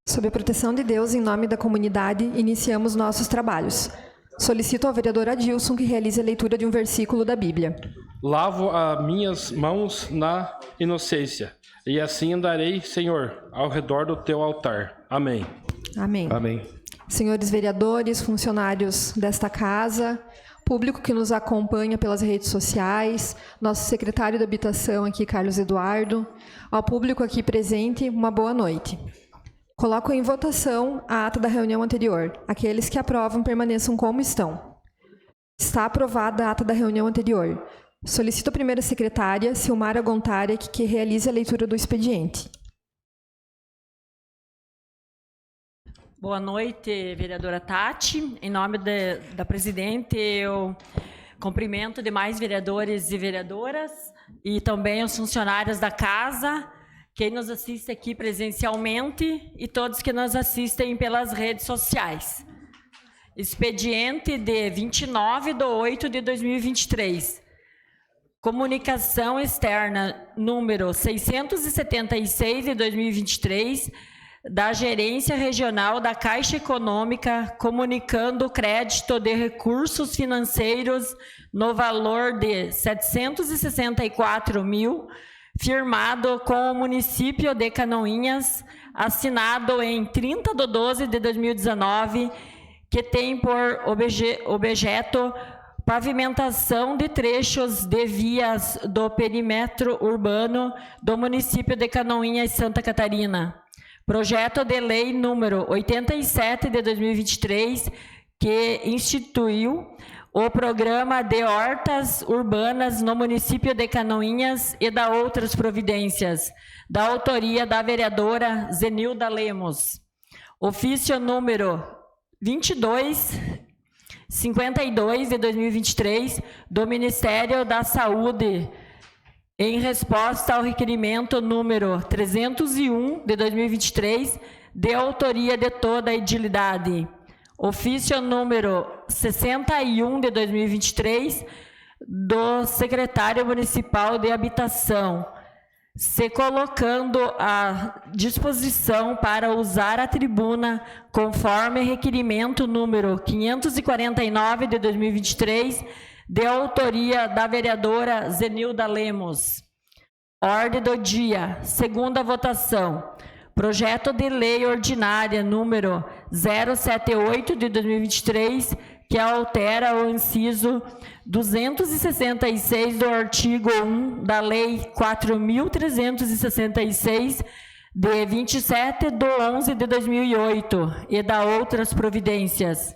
Sob a proteção de Deus, em nome da comunidade, iniciamos nossos trabalhos. Solicito ao vereador Adilson que realize a leitura de um versículo da Bíblia. Lavo as minhas mãos na inocência, e assim andarei, Senhor, ao redor do teu altar. Amém. Amém. Amém. Senhores vereadores, funcionários desta casa, público que nos acompanha pelas redes sociais, nosso secretário de Habitação aqui, Carlos Eduardo, ao público aqui presente, uma boa noite. Coloco em votação a ata da reunião anterior. Aqueles que aprovam permaneçam como estão. Está aprovada a ata da reunião anterior. Solicito a primeira secretária, Silmara Gontari, que realize a leitura do expediente. Boa noite, vereadora Tati. Em nome da presidente, eu cumprimento demais vereadores e vereadoras e também os funcionários da casa, quem nos assiste aqui presencialmente e todos que nos assistem pelas redes sociais. Expediente de 29/8/2023. Comunicação externa número 676 de 2023, da Gerência Regional da Caixa Econômica, comunicando crédito de recursos financeiros no valor de 764.000, firmado com o município de Canoinhas, assinado em 30/12/2019, que tem por objeto pavimentação de trechos de vias do perímetro urbano do município de Canoinhas, Santa Catarina. Projeto de lei número 87 de 2023, que instituiu o programa de hortas urbanas no município de Canoinhas e da outras providências, da autoria da vereadora Zenilda Lemos. Ofício número 2252 de 2023, do Ministério da Saúde, em resposta ao requerimento número 301 de 2023, de autoria de toda a edilidade. Ofício número 61 de 2023, do secretário municipal de Habitação, se colocando à disposição para usar a tribuna conforme requerimento número 549 de 2023, de autoria da vereadora Zenilda Lemos. Ordem do dia, segunda votação. Projeto de lei ordinária número 078 de 2023, que altera o inciso 266 do artigo 1 da Lei 4.366, de 27/11/2008, e da outras providências.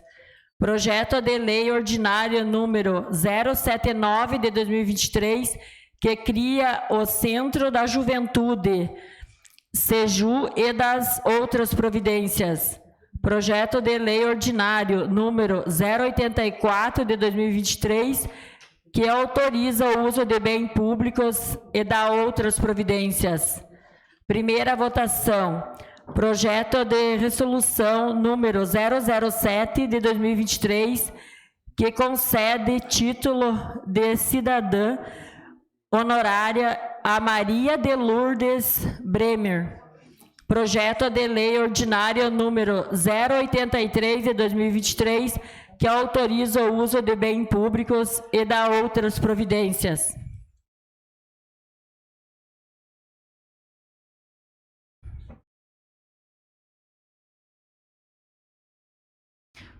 Projeto de lei ordinário número 079 de 2023, que cria o Centro da Juventude, SEJU, e das outras providências. Projeto de lei ordinário número 084 de 2023, que autoriza o uso de bens públicos e da outras providências. Primeira votação. Projeto de resolução número 007 de 2023, que concede título de cidadã honorária a Maria de Lourdes Bremer. Projeto de lei ordinário número 083 de 2023, que autoriza o uso de bens públicos e da outras providências.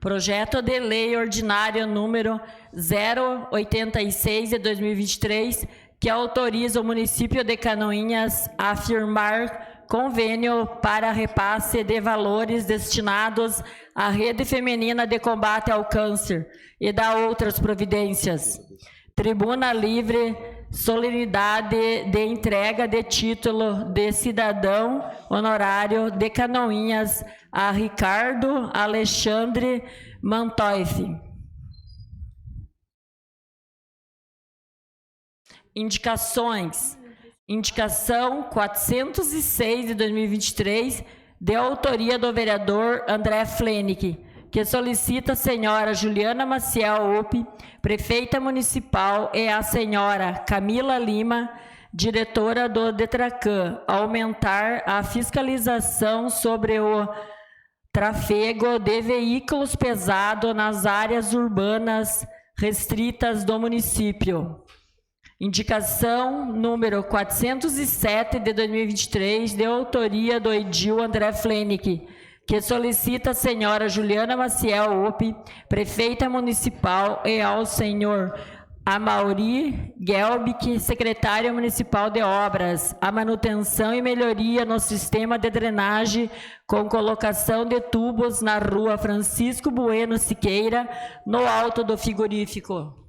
Projeto de lei ordinário número 086 de 2023, que autoriza o município de Canoinhas a firmar convênio para repasse de valores destinados à Rede Feminina de Combate ao Câncer e da outras providências. Tribuna livre, solenidade de entrega de título de cidadão honorário de Canoinhas a Ricardo Alexandre Mantoif. Indicações. Indicação 406 de 2023, de autoria do vereador André Flenick, que solicita a senhora Juliana Maciel Ope, prefeita municipal, e a senhora Camila Lima, diretora do DETRACAN, aumentar a fiscalização sobre o tráfego de veículos pesados nas áreas urbanas restritas do município. Indicação número 407 de 2023, de autoria do edil André Flenick, que solicita a senhora Juliana Maciel Ope, prefeita municipal, e ao senhor Amaury Gelbic, secretário municipal de obras, a manutenção e melhoria no sistema de drenagem com colocação de tubos na rua Francisco Bueno Siqueira, no alto do frigorífico.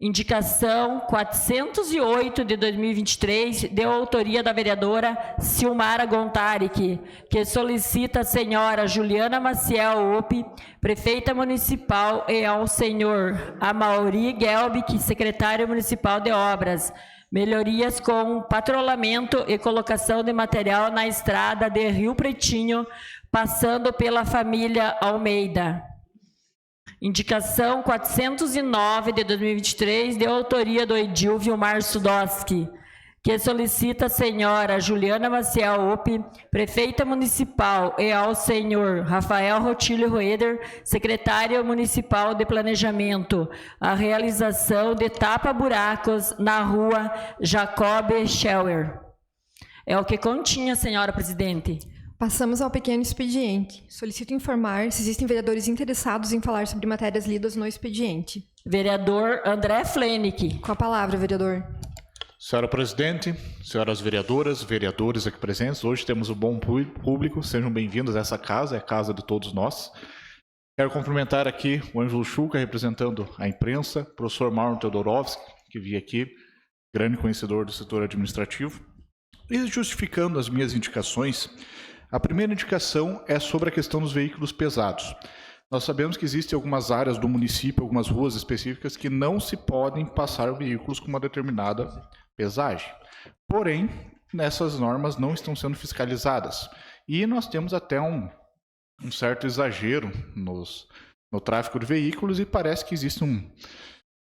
Indicação 408 de 2023, de autoria da vereadora Silmara Gontaric, que solicita a senhora Juliana Maciel Ope, prefeita municipal, e ao senhor Amaury Gelbic, secretário municipal de obras, melhorias com patrulhamento e colocação de material na estrada de Rio Pretinho, passando pela família Almeida. Indicação 409 de 2023, de autoria do edil Vilmar Sudoski, que solicita a senhora Juliana Maciel Ope, prefeita municipal, e ao senhor Rafael Rotilho Roeder, secretário municipal de planejamento, a realização de tapa-buracos na rua Jacob Schauer. É o que continha, senhora presidente. Passamos ao pequeno expediente. Solicito informar se existem vereadores interessados em falar sobre matérias lidas no expediente. Vereador André Flenick. Com a palavra, vereador. Senhora presidente, senhoras vereadoras, vereadores aqui presentes, hoje temos um bom público, sejam bem-vindos a essa casa, é a casa de todos nós. Quero cumprimentar aqui o Ângelo Chuca, representando a imprensa, o professor Mauro Teodorovski, que veio aqui, grande conhecedor do setor administrativo, e justificando as minhas indicações. A primeira indicação é sobre a questão dos veículos pesados. Nós sabemos que existem algumas áreas do município, algumas ruas específicas, que não se podem passar veículos com uma determinada pesagem. Porém, essas normas não estão sendo fiscalizadas. E nós temos até um certo exagero no tráfego de veículos e parece que existe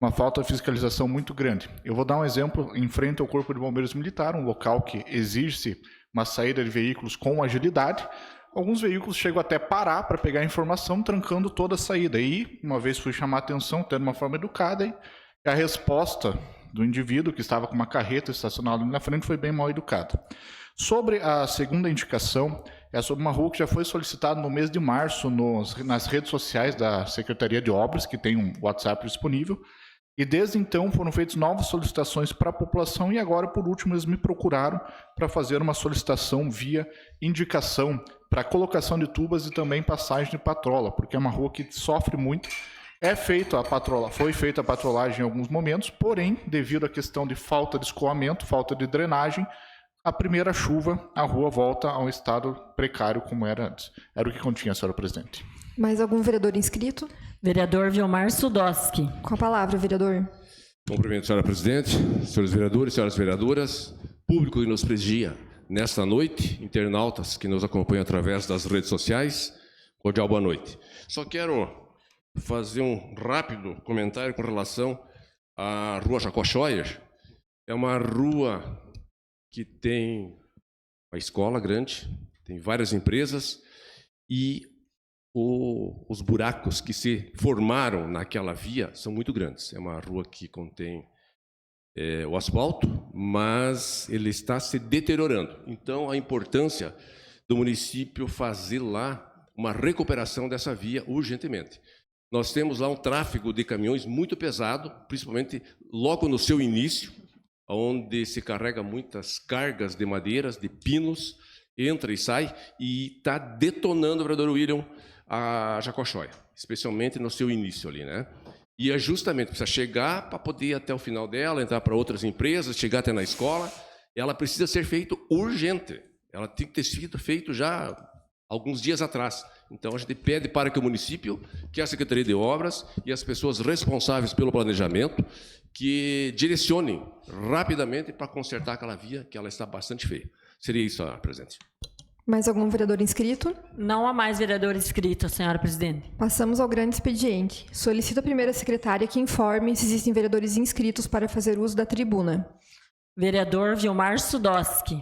uma falta de fiscalização muito grande. Eu vou dar um exemplo em frente ao Corpo de Bombeiros Militar, um local que exige-se uma saída de veículos com agilidade. Alguns veículos chegam até parar para pegar a informação, trancando toda a saída. E, uma vez fui chamar a atenção, tendo uma forma educada, e a resposta do indivíduo que estava com uma carreta estacionada ali na frente foi bem mal educada. Sobre a segunda indicação, é sobre uma rua que já foi solicitada no mês de março nas redes sociais da Secretaria de Obras, que tem um WhatsApp disponível. E desde então foram feitas novas solicitações para a população e agora, por último, eles me procuraram para fazer uma solicitação via indicação para colocação de tubas e também passagem de patrola, porque é uma rua que sofre muito. Foi feita a patrolagem em alguns momentos, porém, devido à questão de falta de escoamento, falta de drenagem, a primeira chuva, a rua volta ao estado precário como era antes. Era o que continha, senhora presidente. Mais algum vereador inscrito? Vereador Vilmar Sudoski. Com a palavra, vereador. Cumprimento, senhora presidente, senhores vereadores, senhoras vereadoras, público que nos presidia nesta noite, internautas que nos acompanham através das redes sociais, cordial boa noite. Só quero fazer um rápido comentário com relação à rua Jacob Schauer. É uma rua que tem uma escola grande, tem várias empresas e os buracos que se formaram naquela via são muito grandes. É uma rua que contém o asfalto, mas ele está se deteriorando. Então, a importância do município fazer lá uma recuperação dessa via urgentemente. Nós temos lá um tráfego de caminhões muito pesado, principalmente logo no seu início, onde se carrega muitas cargas de madeiras, de pinos, entra e sai, e está detonando, vereador William, a Jacob Schauer, especialmente no seu início ali, né? E é justamente, precisa chegar para poder ir até o final dela, entrar para outras empresas, chegar até na escola, ela precisa ser feita urgente, ela tem que ter sido feito já alguns dias atrás. Então, a gente pede para que o município, que a Secretaria de Obras e as pessoas responsáveis pelo planejamento, que direcionem rapidamente para consertar aquela via, que ela está bastante feia. Seria isso, senhora presidente. Mais algum vereador inscrito? Não há mais vereador inscrito, senhora presidente. Passamos ao grande expediente. Solicito a primeira secretária que informe se existem vereadores inscritos para fazer uso da tribuna. Vereador Vilmar Sudoski.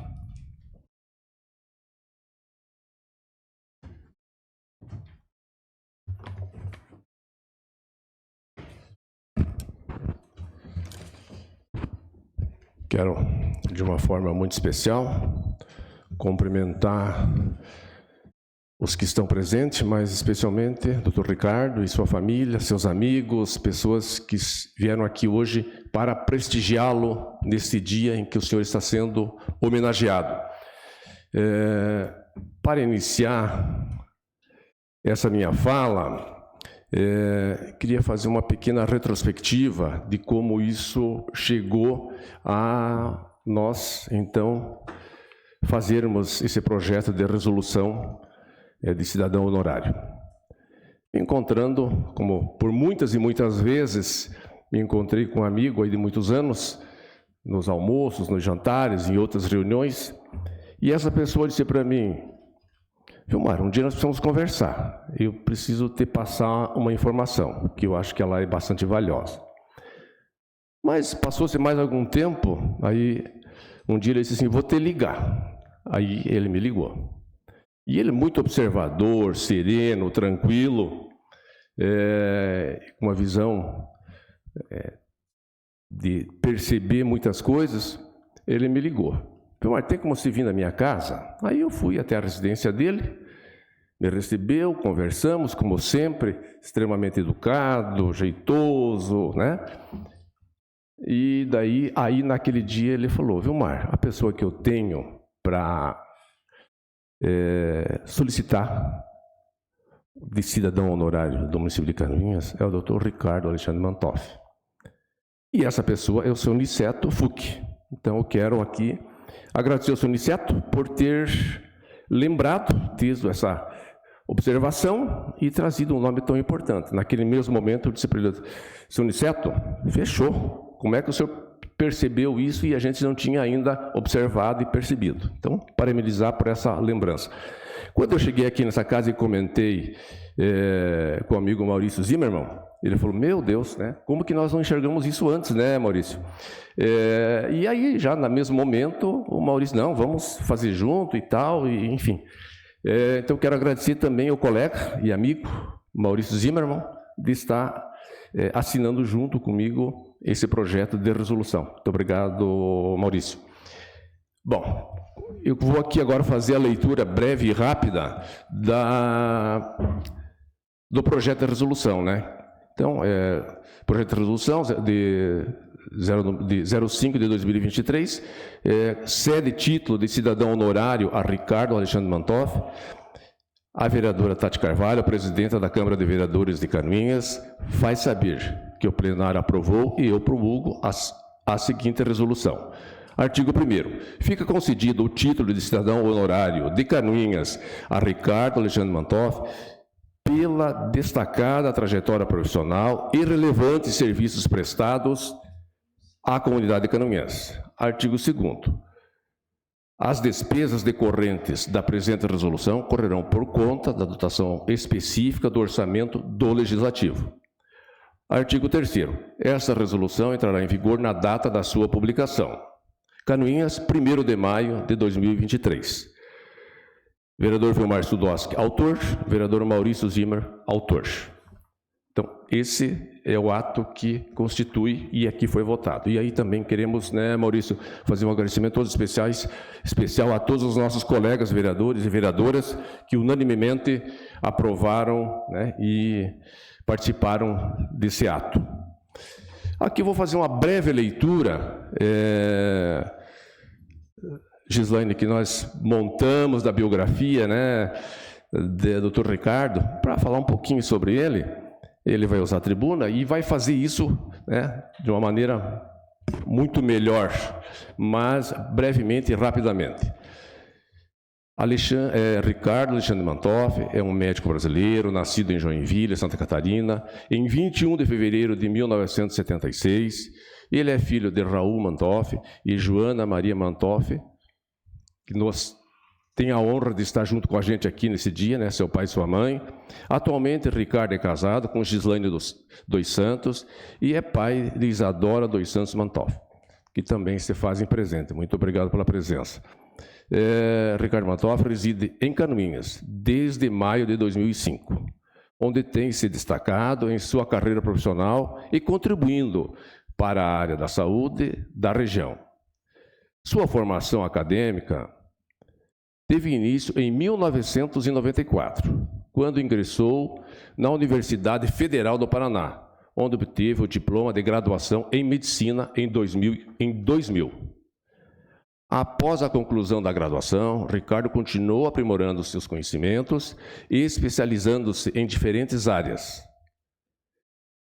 Quero, de uma forma muito especial, cumprimentar os que estão presentes, mas especialmente o Dr. Ricardo e sua família, seus amigos, pessoas que vieram aqui hoje para prestigiá-lo neste dia em que o senhor está sendo homenageado. Para iniciar essa minha fala, queria fazer uma pequena retrospectiva de como isso chegou a nós, então, fazermos esse projeto de resolução de cidadão honorário. Encontrando, como por muitas e muitas vezes, me encontrei com um amigo aí de muitos anos, nos almoços, nos jantares, em outras reuniões, e essa pessoa disse para mim: Vilmar, um dia nós precisamos conversar, eu preciso te passar uma informação, que eu acho que ela é bastante valiosa. Mas passou-se mais algum tempo, aí um dia ele disse assim: vou te ligar. Aí ele me ligou. E ele muito observador, sereno, tranquilo, com uma visão de perceber muitas coisas, ele me ligou. Vilmar, tem como você vir na minha casa? Aí eu fui até a residência dele, me recebeu, conversamos, como sempre, extremamente educado, jeitoso, né? E daí, aí naquele dia ele falou: Vilmar, a pessoa que eu tenho para solicitar de cidadão honorário do município de Canoinhas é o Dr. Ricardo Alexandre Mantoff. E essa pessoa é o seu Niceto Fuch. Então eu quero aqui agradecer ao seu Niceto por ter lembrado, tido essa observação e trazido um nome tão importante. Naquele mesmo momento eu disse para ele: seu Niceto, fechou. Como é que o senhor percebeu isso e a gente não tinha ainda observado e percebido? Então, parabenizar por essa lembrança. Quando eu cheguei aqui nessa casa e comentei com o amigo Maurício Zimmermann, ele falou: meu Deus, né? Como que nós não enxergamos isso antes, né, Maurício? E aí, já no mesmo momento, o Maurício: não, vamos fazer junto e tal, e, enfim. Então, quero agradecer também ao colega e amigo Maurício Zimmermann de estar assinando junto comigo esse projeto de resolução. Muito obrigado, Maurício. Bom, eu vou aqui agora fazer a leitura breve e rápida do projeto de resolução, né? Então, projeto de resolução de 05 de 2023, cede título de cidadão honorário a Ricardo Alexandre Mantoff. A vereadora Tati Carvalho, presidenta da Câmara de Vereadores de Canoinhas, faz saber que o plenário aprovou e eu promulgo a seguinte resolução. Artigo 1º. Fica concedido o título de cidadão honorário de Canoinhas a Ricardo Alexandre Mantoff pela destacada trajetória profissional e relevantes serviços prestados à comunidade de Canoinhas. Artigo 2º. As despesas decorrentes da presente resolução correrão por conta da dotação específica do orçamento do Legislativo. Artigo 3º. Essa resolução entrará em vigor na data da sua publicação. Canoinhas, 1º de maio de 2023. Vereador Vilmar Sudoski, autor. Vereador Maurício Zimmer, autor. Então, esse é o ato que constitui e aqui foi votado. E aí também queremos, né, Maurício, fazer um agradecimento todos especial a todos os nossos colegas vereadores e vereadoras que unanimemente aprovaram, né, e participaram desse ato. Aqui vou fazer uma breve leitura, Gislaine, que nós montamos da biografia, né, do Dr. Ricardo, para falar um pouquinho sobre ele. Ele vai usar a tribuna e vai fazer isso, né, de uma maneira muito melhor, mas brevemente e rapidamente. Ricardo Alexandre Mantoff é um médico brasileiro, nascido em Joinville, Santa Catarina, em 21 de fevereiro de 1976. Ele é filho de Raul Mantoff e Joana Maria Mantoff, que tem a honra de estar junto com a gente aqui nesse dia, né, seu pai e sua mãe. Atualmente, Ricardo é casado com Gislaine dos Santos e é pai de Isadora dos Santos Mantoff. que também se fazem presente. Muito obrigado pela presença. Ricardo Mantoff reside em Canoinhas desde maio de 2005, onde tem se destacado em sua carreira profissional e contribuindo para a área da saúde da região. Sua formação acadêmica teve início em 1994, quando ingressou na Universidade Federal do Paraná, onde obteve o diploma de graduação em medicina em 2000. Após a conclusão da graduação, Ricardo continuou aprimorando seus conhecimentos e especializando-se em diferentes áreas.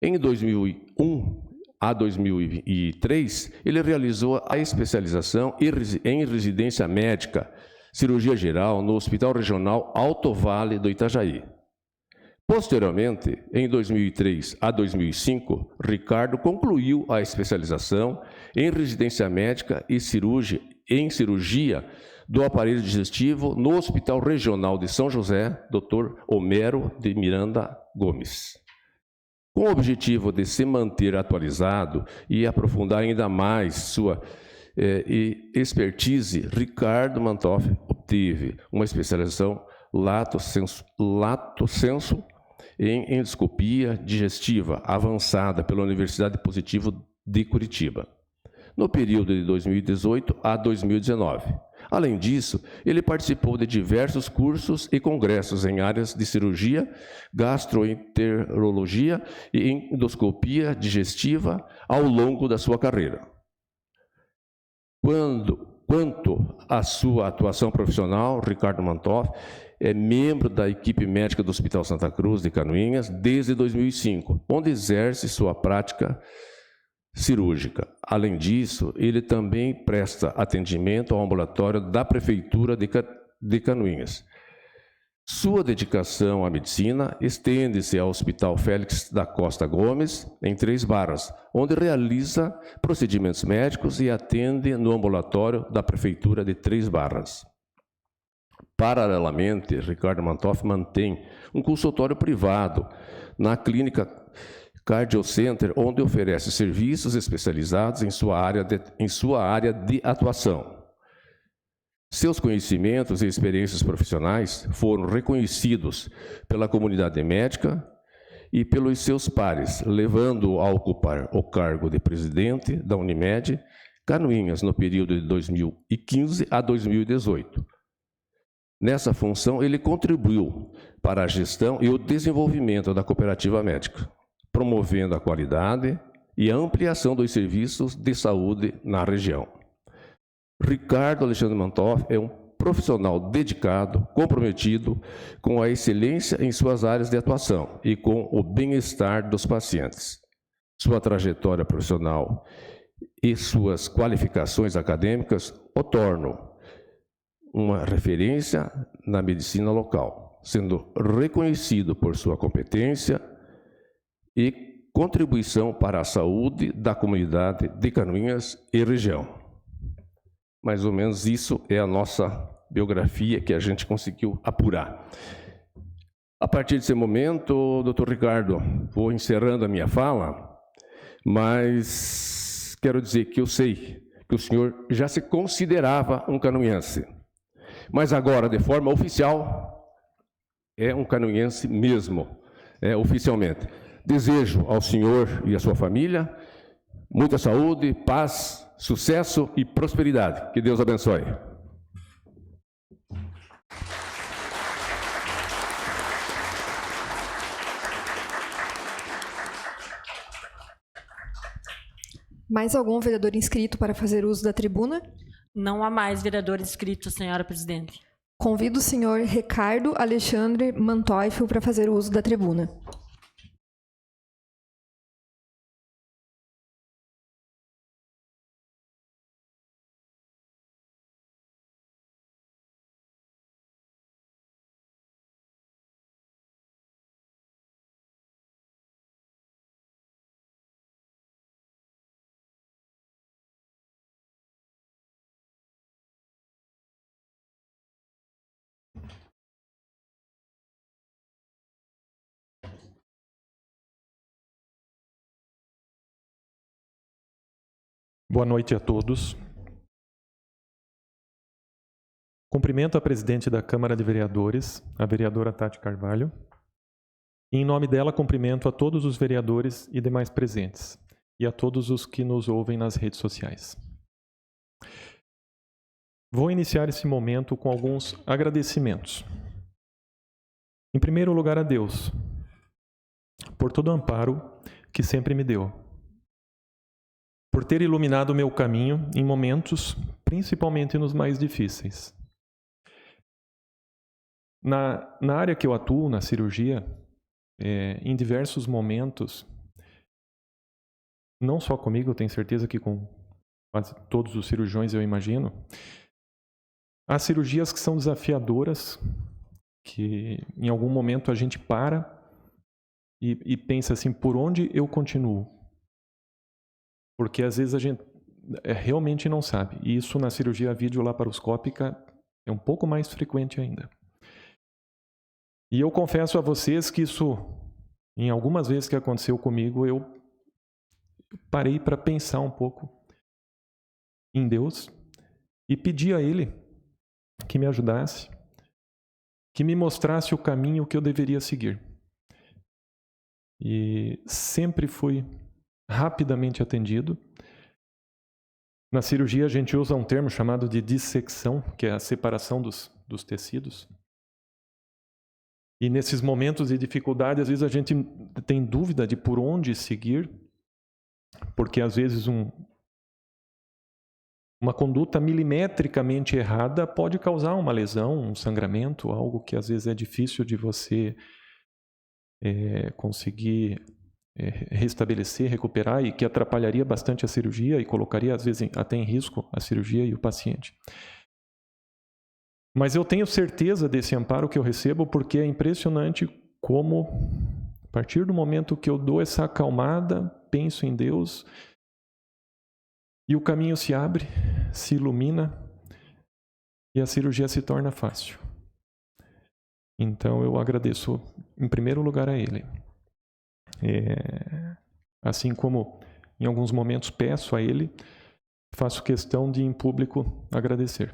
Em 2001 a 2003, ele realizou a especialização em residência médica, cirurgia geral, no Hospital Regional Alto Vale do Itajaí. Posteriormente, em 2003 a 2005, Ricardo concluiu a especialização em residência médica e cirurgia do aparelho digestivo no Hospital Regional de São José, Dr. Homero de Miranda Gomes. Com o objetivo de se manter atualizado e aprofundar ainda mais sua expertise, Ricardo Mantoff obteve uma especialização lato sensu em endoscopia digestiva avançada pela Universidade Positivo de Curitiba, no período de 2018 a 2019. Além disso, ele participou de diversos cursos e congressos em áreas de cirurgia, gastroenterologia e endoscopia digestiva ao longo da sua carreira. Quanto à sua atuação profissional, Ricardo Mantoff é membro da equipe médica do Hospital Santa Cruz de Canoinhas desde 2005, onde exerce sua prática cirúrgica. Além disso, ele também presta atendimento ao ambulatório da Prefeitura de Canoinhas. Sua dedicação à medicina estende-se ao Hospital Félix da Costa Gomes, em Três Barras, onde realiza procedimentos médicos e atende no ambulatório da Prefeitura de Três Barras. Paralelamente, Ricardo Mantoff mantém um consultório privado na clínica Cardio Center, onde oferece serviços especializados em sua área de atuação. Seus conhecimentos e experiências profissionais foram reconhecidos pela comunidade médica e pelos seus pares, levando-o a ocupar o cargo de presidente da Unimed Canoinhas no período de 2015 a 2018. Nessa função, ele contribuiu para a gestão e o desenvolvimento da cooperativa médica, promovendo a qualidade e a ampliação dos serviços de saúde na região. Ricardo Alexandre Mantoff é um profissional dedicado, comprometido com a excelência em suas áreas de atuação e com o bem-estar dos pacientes. Sua trajetória profissional e suas qualificações acadêmicas o tornam uma referência na medicina local, sendo reconhecido por sua competência e contribuição para a saúde da comunidade de Canoinhas e região. Mais ou menos isso é a nossa biografia que a gente conseguiu apurar. A partir desse momento, doutor Ricardo, vou encerrando a minha fala, mas quero dizer que eu sei que o senhor já se considerava um canoinhense, mas agora, de forma oficial, é um canoinhense mesmo, oficialmente. Desejo ao senhor e à sua família muita saúde, paz, sucesso e prosperidade. Que Deus abençoe. Mais algum vereador inscrito para fazer uso da tribuna? Não há mais vereador inscrito, senhora presidente. Convido o senhor Ricardo Alexandre Mantoff para fazer uso da tribuna. Boa noite a todos. Cumprimento a presidente da Câmara de Vereadores, a vereadora Tati Carvalho. E, em nome dela, cumprimento a todos os vereadores e demais presentes, e a todos os que nos ouvem nas redes sociais. Vou iniciar esse momento com alguns agradecimentos. Em primeiro lugar, a Deus, por todo o amparo que sempre me deu, por ter iluminado o meu caminho em momentos, principalmente nos mais difíceis. Na área que eu atuo, na cirurgia, em diversos momentos, não só comigo, eu tenho certeza que com quase todos os cirurgiões, eu imagino, há cirurgias que são desafiadoras, que em algum momento a gente para e pensa assim, por onde eu continuo? Porque às vezes a gente realmente não sabe. E isso na cirurgia videolaparoscópica é um pouco mais frequente ainda. E eu confesso a vocês que isso, em algumas vezes que aconteceu comigo, eu parei para pensar um pouco em Deus e pedi a Ele que me ajudasse, que me mostrasse o caminho que eu deveria seguir. E sempre fui rapidamente atendido. Na cirurgia a gente usa um termo chamado de dissecção, que é a separação dos tecidos. E nesses momentos de dificuldade, às vezes a gente tem dúvida de por onde seguir, porque às vezes uma conduta milimetricamente errada pode causar uma lesão, um sangramento, algo que às vezes é difícil de você conseguir restabelecer, recuperar, e que atrapalharia bastante a cirurgia e colocaria às vezes até em risco a cirurgia e o paciente. Mas eu tenho certeza desse amparo que eu recebo, porque é impressionante como, a partir do momento que eu dou essa acalmada, penso em Deus, e o caminho se abre, se ilumina, e a cirurgia se torna fácil. Então eu agradeço, em primeiro lugar, a Ele. Assim como em alguns momentos peço a Ele, faço questão de, em público, agradecer.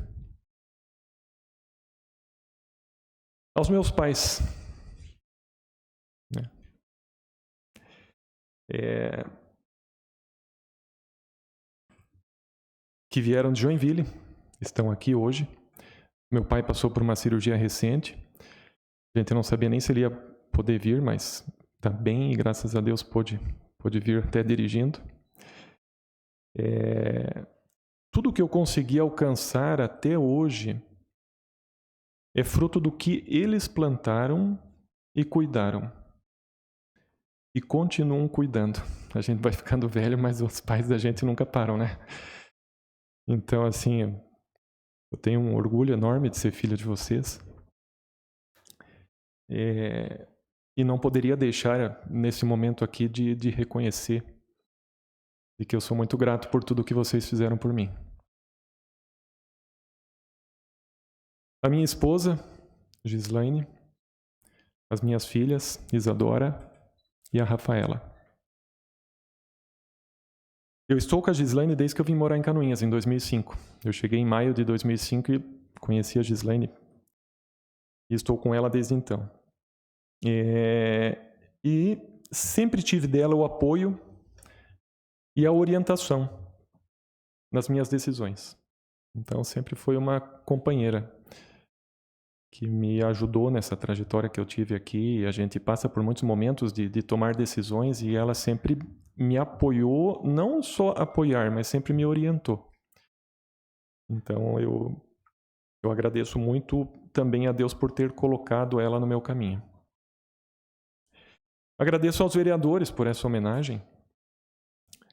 Aos meus pais, que vieram de Joinville, estão aqui hoje. Meu pai passou por uma cirurgia recente. A gente não sabia nem se ele ia poder vir, mas está bem e graças a Deus pôde vir até dirigindo. Tudo que eu consegui alcançar até hoje é fruto do que eles plantaram e cuidaram. E continuam cuidando. A gente vai ficando velho, mas os pais da gente nunca param, né? Então, assim, eu tenho um orgulho enorme de ser filho de vocês. E não poderia deixar, nesse momento aqui, de reconhecer e que eu sou muito grato por tudo que vocês fizeram por mim. A minha esposa, Gislaine, as minhas filhas, Isadora e a Rafaela. Eu estou com a Gislaine desde que eu vim morar em Canoinhas, em 2005. Eu cheguei em maio de 2005 e conheci a Gislaine e estou com ela desde então. E sempre tive dela o apoio e a orientação nas minhas decisões. Então sempre foi uma companheira que me ajudou nessa trajetória que eu tive aqui. A gente passa por muitos momentos de tomar decisões e ela sempre me apoiou, não só apoiar, mas sempre me orientou. Então eu agradeço muito também a Deus por ter colocado ela no meu caminho. Agradeço aos vereadores por essa homenagem,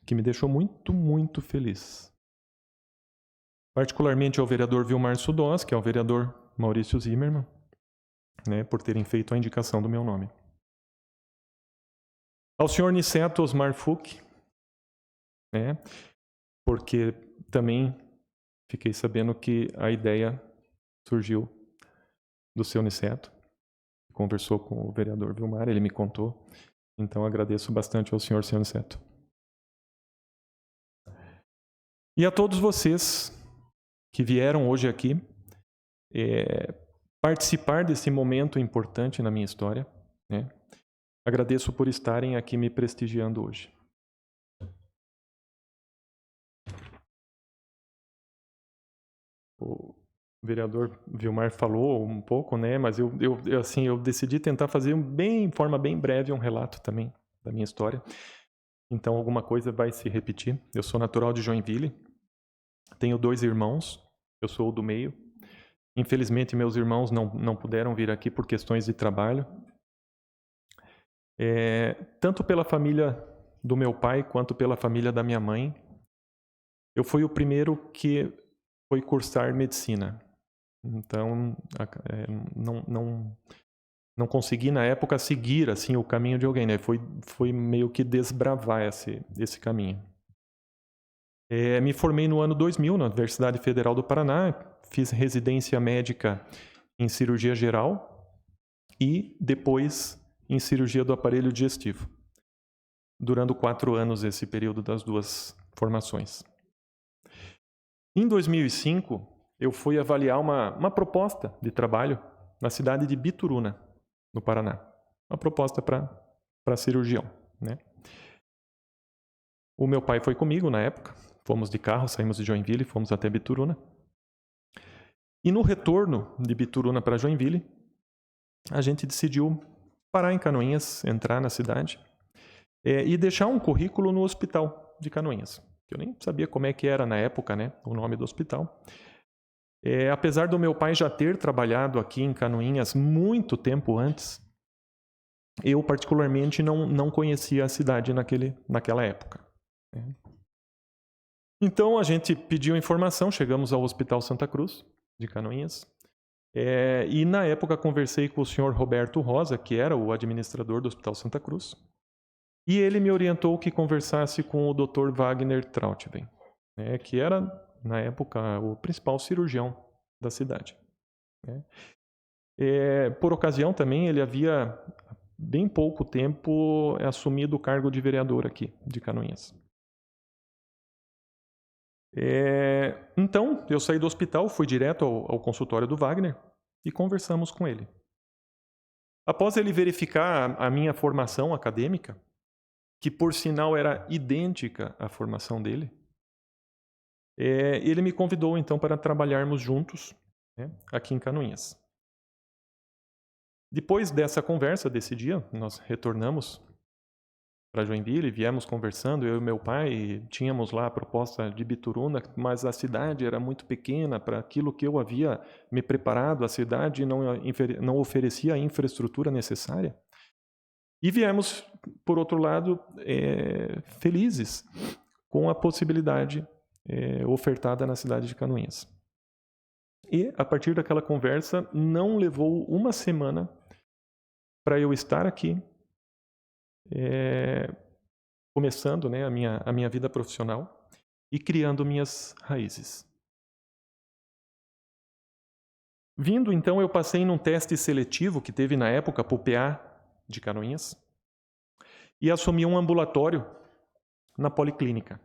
que me deixou muito, muito feliz. Particularmente ao vereador Vilmar Sudós, que é o vereador Maurício Zimmermann, por terem feito a indicação do meu nome. Ao senhor Niceto Osmar Fuch, porque também fiquei sabendo que a ideia surgiu do seu Niceto. Conversou com o vereador Vilmar, ele me contou. Então agradeço bastante ao senhor Niceto. E a todos vocês que vieram hoje aqui participar desse momento importante na minha história, né? Agradeço por estarem aqui me prestigiando hoje. O vereador Vilmar falou um pouco, né? Mas eu decidi tentar fazer em forma bem breve um relato também da minha história. Então alguma coisa vai se repetir. Eu sou natural de Joinville, tenho 2 irmãos, eu sou o do meio. Infelizmente meus irmãos não puderam vir aqui por questões de trabalho. Tanto pela família do meu pai quanto pela família da minha mãe, eu fui o primeiro que foi cursar medicina. Então, não consegui na época seguir assim o caminho de alguém, né? Foi meio que desbravar esse caminho. Me formei no ano 2000 na Universidade Federal do Paraná, fiz residência médica em cirurgia geral e depois em cirurgia do aparelho digestivo, durando 4 anos esse período das 2 formações. Em 2005, eu fui avaliar uma proposta de trabalho na cidade de Bituruna, no Paraná. Uma proposta para cirurgião, né? O meu pai foi comigo na época, fomos de carro, saímos de Joinville, fomos até Bituruna. E no retorno de Bituruna para Joinville, a gente decidiu parar em Canoinhas, entrar na cidade e deixar um currículo no hospital de Canoinhas. Eu nem sabia como é que era na época, né, o nome do hospital. Apesar do meu pai já ter trabalhado aqui em Canoinhas muito tempo antes, eu particularmente não conhecia a cidade naquela época. Então a gente pediu informação, chegamos ao Hospital Santa Cruz de Canoinhas, e na época conversei com o senhor Roberto Rosa, que era o administrador do Hospital Santa Cruz, e ele me orientou que conversasse com o Dr. Wagner Trautwein, que era, na época, o principal cirurgião da cidade. Por ocasião também, ele havia, bem pouco tempo, assumido o cargo de vereador aqui, de Canoinhas. Então, eu saí do hospital, fui direto ao consultório do Wagner e conversamos com ele. Após ele verificar a minha formação acadêmica, que por sinal era idêntica à formação dele, ele me convidou então para trabalharmos juntos, né, aqui em Canoinhas. Depois dessa conversa, desse dia, nós retornamos para Joinville, viemos conversando, eu e meu pai, tínhamos lá a proposta de Bituruna, mas a cidade era muito pequena para aquilo que eu havia me preparado, a cidade não oferecia a infraestrutura necessária. E viemos, por outro lado, felizes com a possibilidade ofertada na cidade de Canoinhas. E, a partir daquela conversa, não levou uma semana para eu estar aqui, começando, né, a minha vida profissional e criando minhas raízes. Vindo, então, eu passei num teste seletivo que teve na época para o PA de Canoinhas e assumi um ambulatório na Policlínica.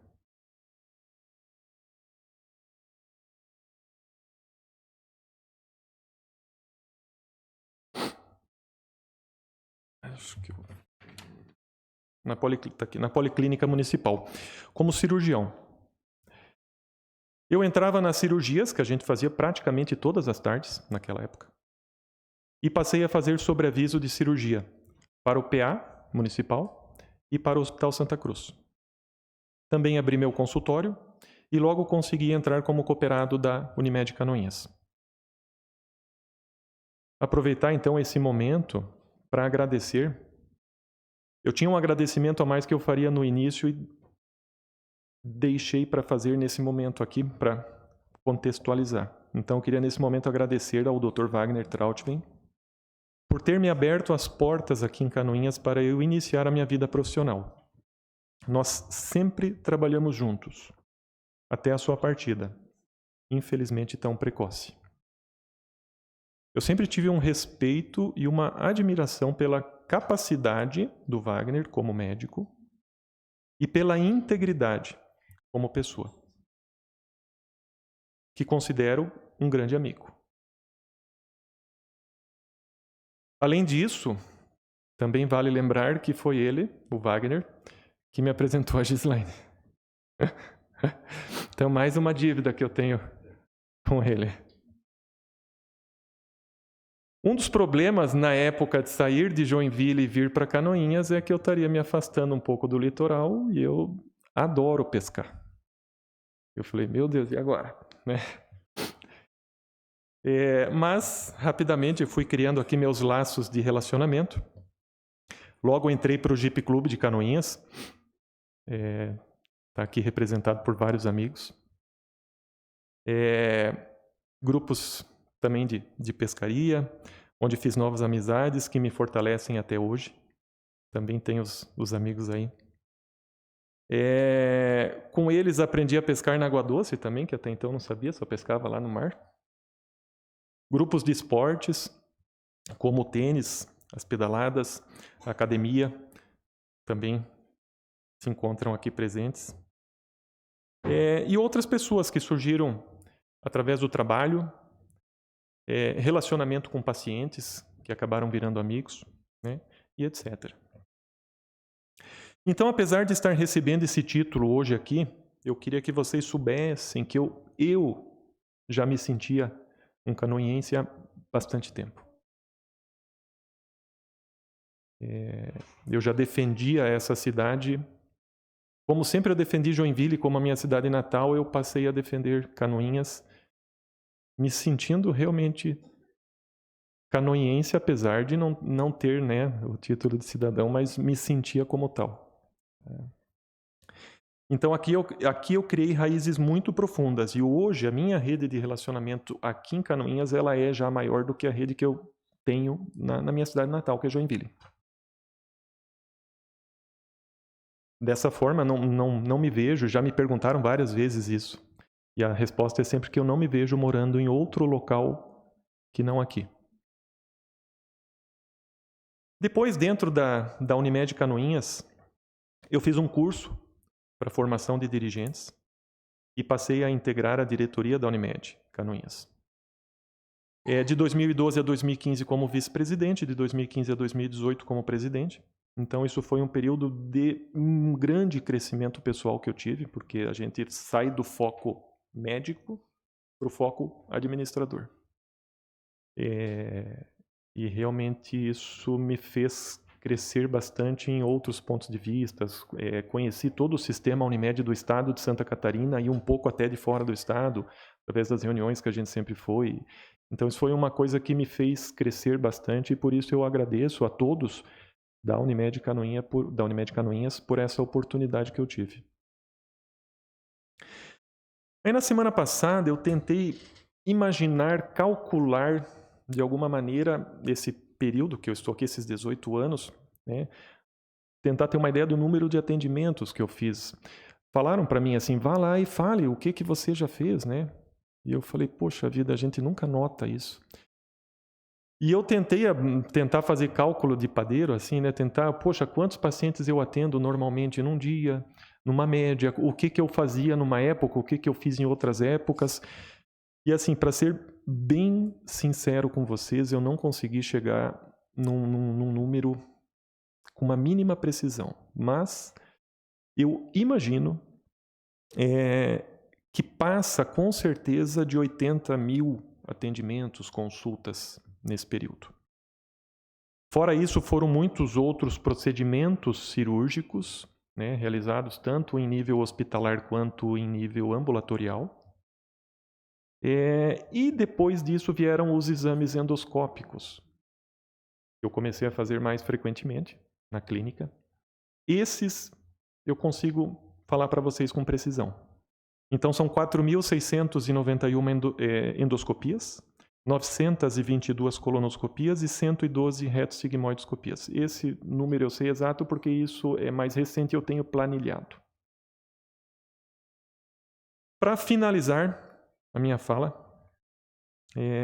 Na Policlínica Municipal, como cirurgião. Eu entrava nas cirurgias, que a gente fazia praticamente todas as tardes, naquela época, e passei a fazer sobreaviso de cirurgia para o PA Municipal e para o Hospital Santa Cruz. Também abri meu consultório e logo consegui entrar como cooperado da Unimed Canoinhas. Aproveitar então esse momento para agradecer. Eu tinha um agradecimento a mais que eu faria no início e deixei para fazer nesse momento aqui para contextualizar. Então eu queria nesse momento agradecer ao Dr. Wagner Trautwein por ter me aberto as portas aqui em Canoinhas para eu iniciar a minha vida profissional. Nós sempre trabalhamos juntos, até a sua partida, infelizmente tão precoce. Eu sempre tive um respeito e uma admiração pela capacidade do Wagner como médico e pela integridade como pessoa. que considero um grande amigo. Além disso, também vale lembrar que foi ele, o Wagner, que me apresentou a Gislaine. Então, mais uma dívida que eu tenho com ele. Um dos problemas na época de sair de Joinville e vir para Canoinhas é que eu estaria me afastando um pouco do litoral e eu adoro pescar. Eu falei, meu Deus, e agora? Né? Mas, rapidamente, eu fui criando aqui meus laços de relacionamento. Logo entrei para o Jeep Clube de Canoinhas. Está aqui representado por vários amigos. Grupos também de pescaria, onde fiz novas amizades que me fortalecem até hoje. Também tenho os amigos aí. Com eles aprendi a pescar na água doce também, que até então não sabia, só pescava lá no mar. Grupos de esportes, como o tênis, as pedaladas, a academia, também se encontram aqui presentes. E outras pessoas que surgiram através do trabalho, relacionamento com pacientes, que acabaram virando amigos, né, e etc. Então, apesar de estar recebendo esse título hoje aqui, eu queria que vocês soubessem que eu já me sentia um canoinhense há bastante tempo. Eu já defendia essa cidade, como sempre eu defendi Joinville como a minha cidade natal, eu passei a defender Canoinhas, me sentindo realmente canoinhense, apesar de não ter, né, o título de cidadão, mas me sentia como tal. Então aqui eu criei raízes muito profundas e hoje a minha rede de relacionamento aqui em Canoinhas ela é já maior do que a rede que eu tenho na minha cidade natal, que é Joinville. Dessa forma, não me vejo, já me perguntaram várias vezes isso. E a resposta é sempre que eu não me vejo morando em outro local que não aqui. Depois, dentro da Unimed Canoinhas, eu fiz um curso para formação de dirigentes e passei a integrar a diretoria da Unimed Canoinhas. De 2012 a 2015 como vice-presidente, de 2015 a 2018 como presidente. Então, isso foi um período de um grande crescimento pessoal que eu tive, porque a gente sai do foco médico para o foco administrador. E realmente isso me fez crescer bastante em outros pontos de vista. Conheci todo o sistema Unimed do estado de Santa Catarina e um pouco até de fora do estado, através das reuniões que a gente sempre foi. Então, isso foi uma coisa que me fez crescer bastante e por isso eu agradeço a todos da Unimed Canoinhas por essa oportunidade que eu tive. Aí na semana passada eu tentei imaginar, calcular de alguma maneira esse período que eu estou aqui, esses 18 anos, né, tentar ter uma ideia do número de atendimentos que eu fiz. Falaram para mim assim, vá lá e fale o que você já fez, né? E eu falei, poxa vida, a gente nunca nota isso. E eu tentar fazer cálculo de padeiro, assim, né? Poxa, quantos pacientes eu atendo normalmente num dia, numa média, o que eu fazia numa época, o que eu fiz em outras épocas. E assim, para ser bem sincero com vocês, eu não consegui chegar num número com uma mínima precisão. Mas eu imagino que passa com certeza de 80 mil atendimentos, consultas nesse período. Fora isso, foram muitos outros procedimentos cirúrgicos, né, realizados tanto em nível hospitalar quanto em nível ambulatorial. E depois disso vieram os exames endoscópicos. Eu comecei a fazer mais frequentemente na clínica. Esses eu consigo falar para vocês com precisão. Então são 4.691 endoscopias, 922 colonoscopias e 112 retossigmoidoscopias. Esse número eu sei exato porque isso é mais recente e eu tenho planilhado. Para finalizar a minha fala,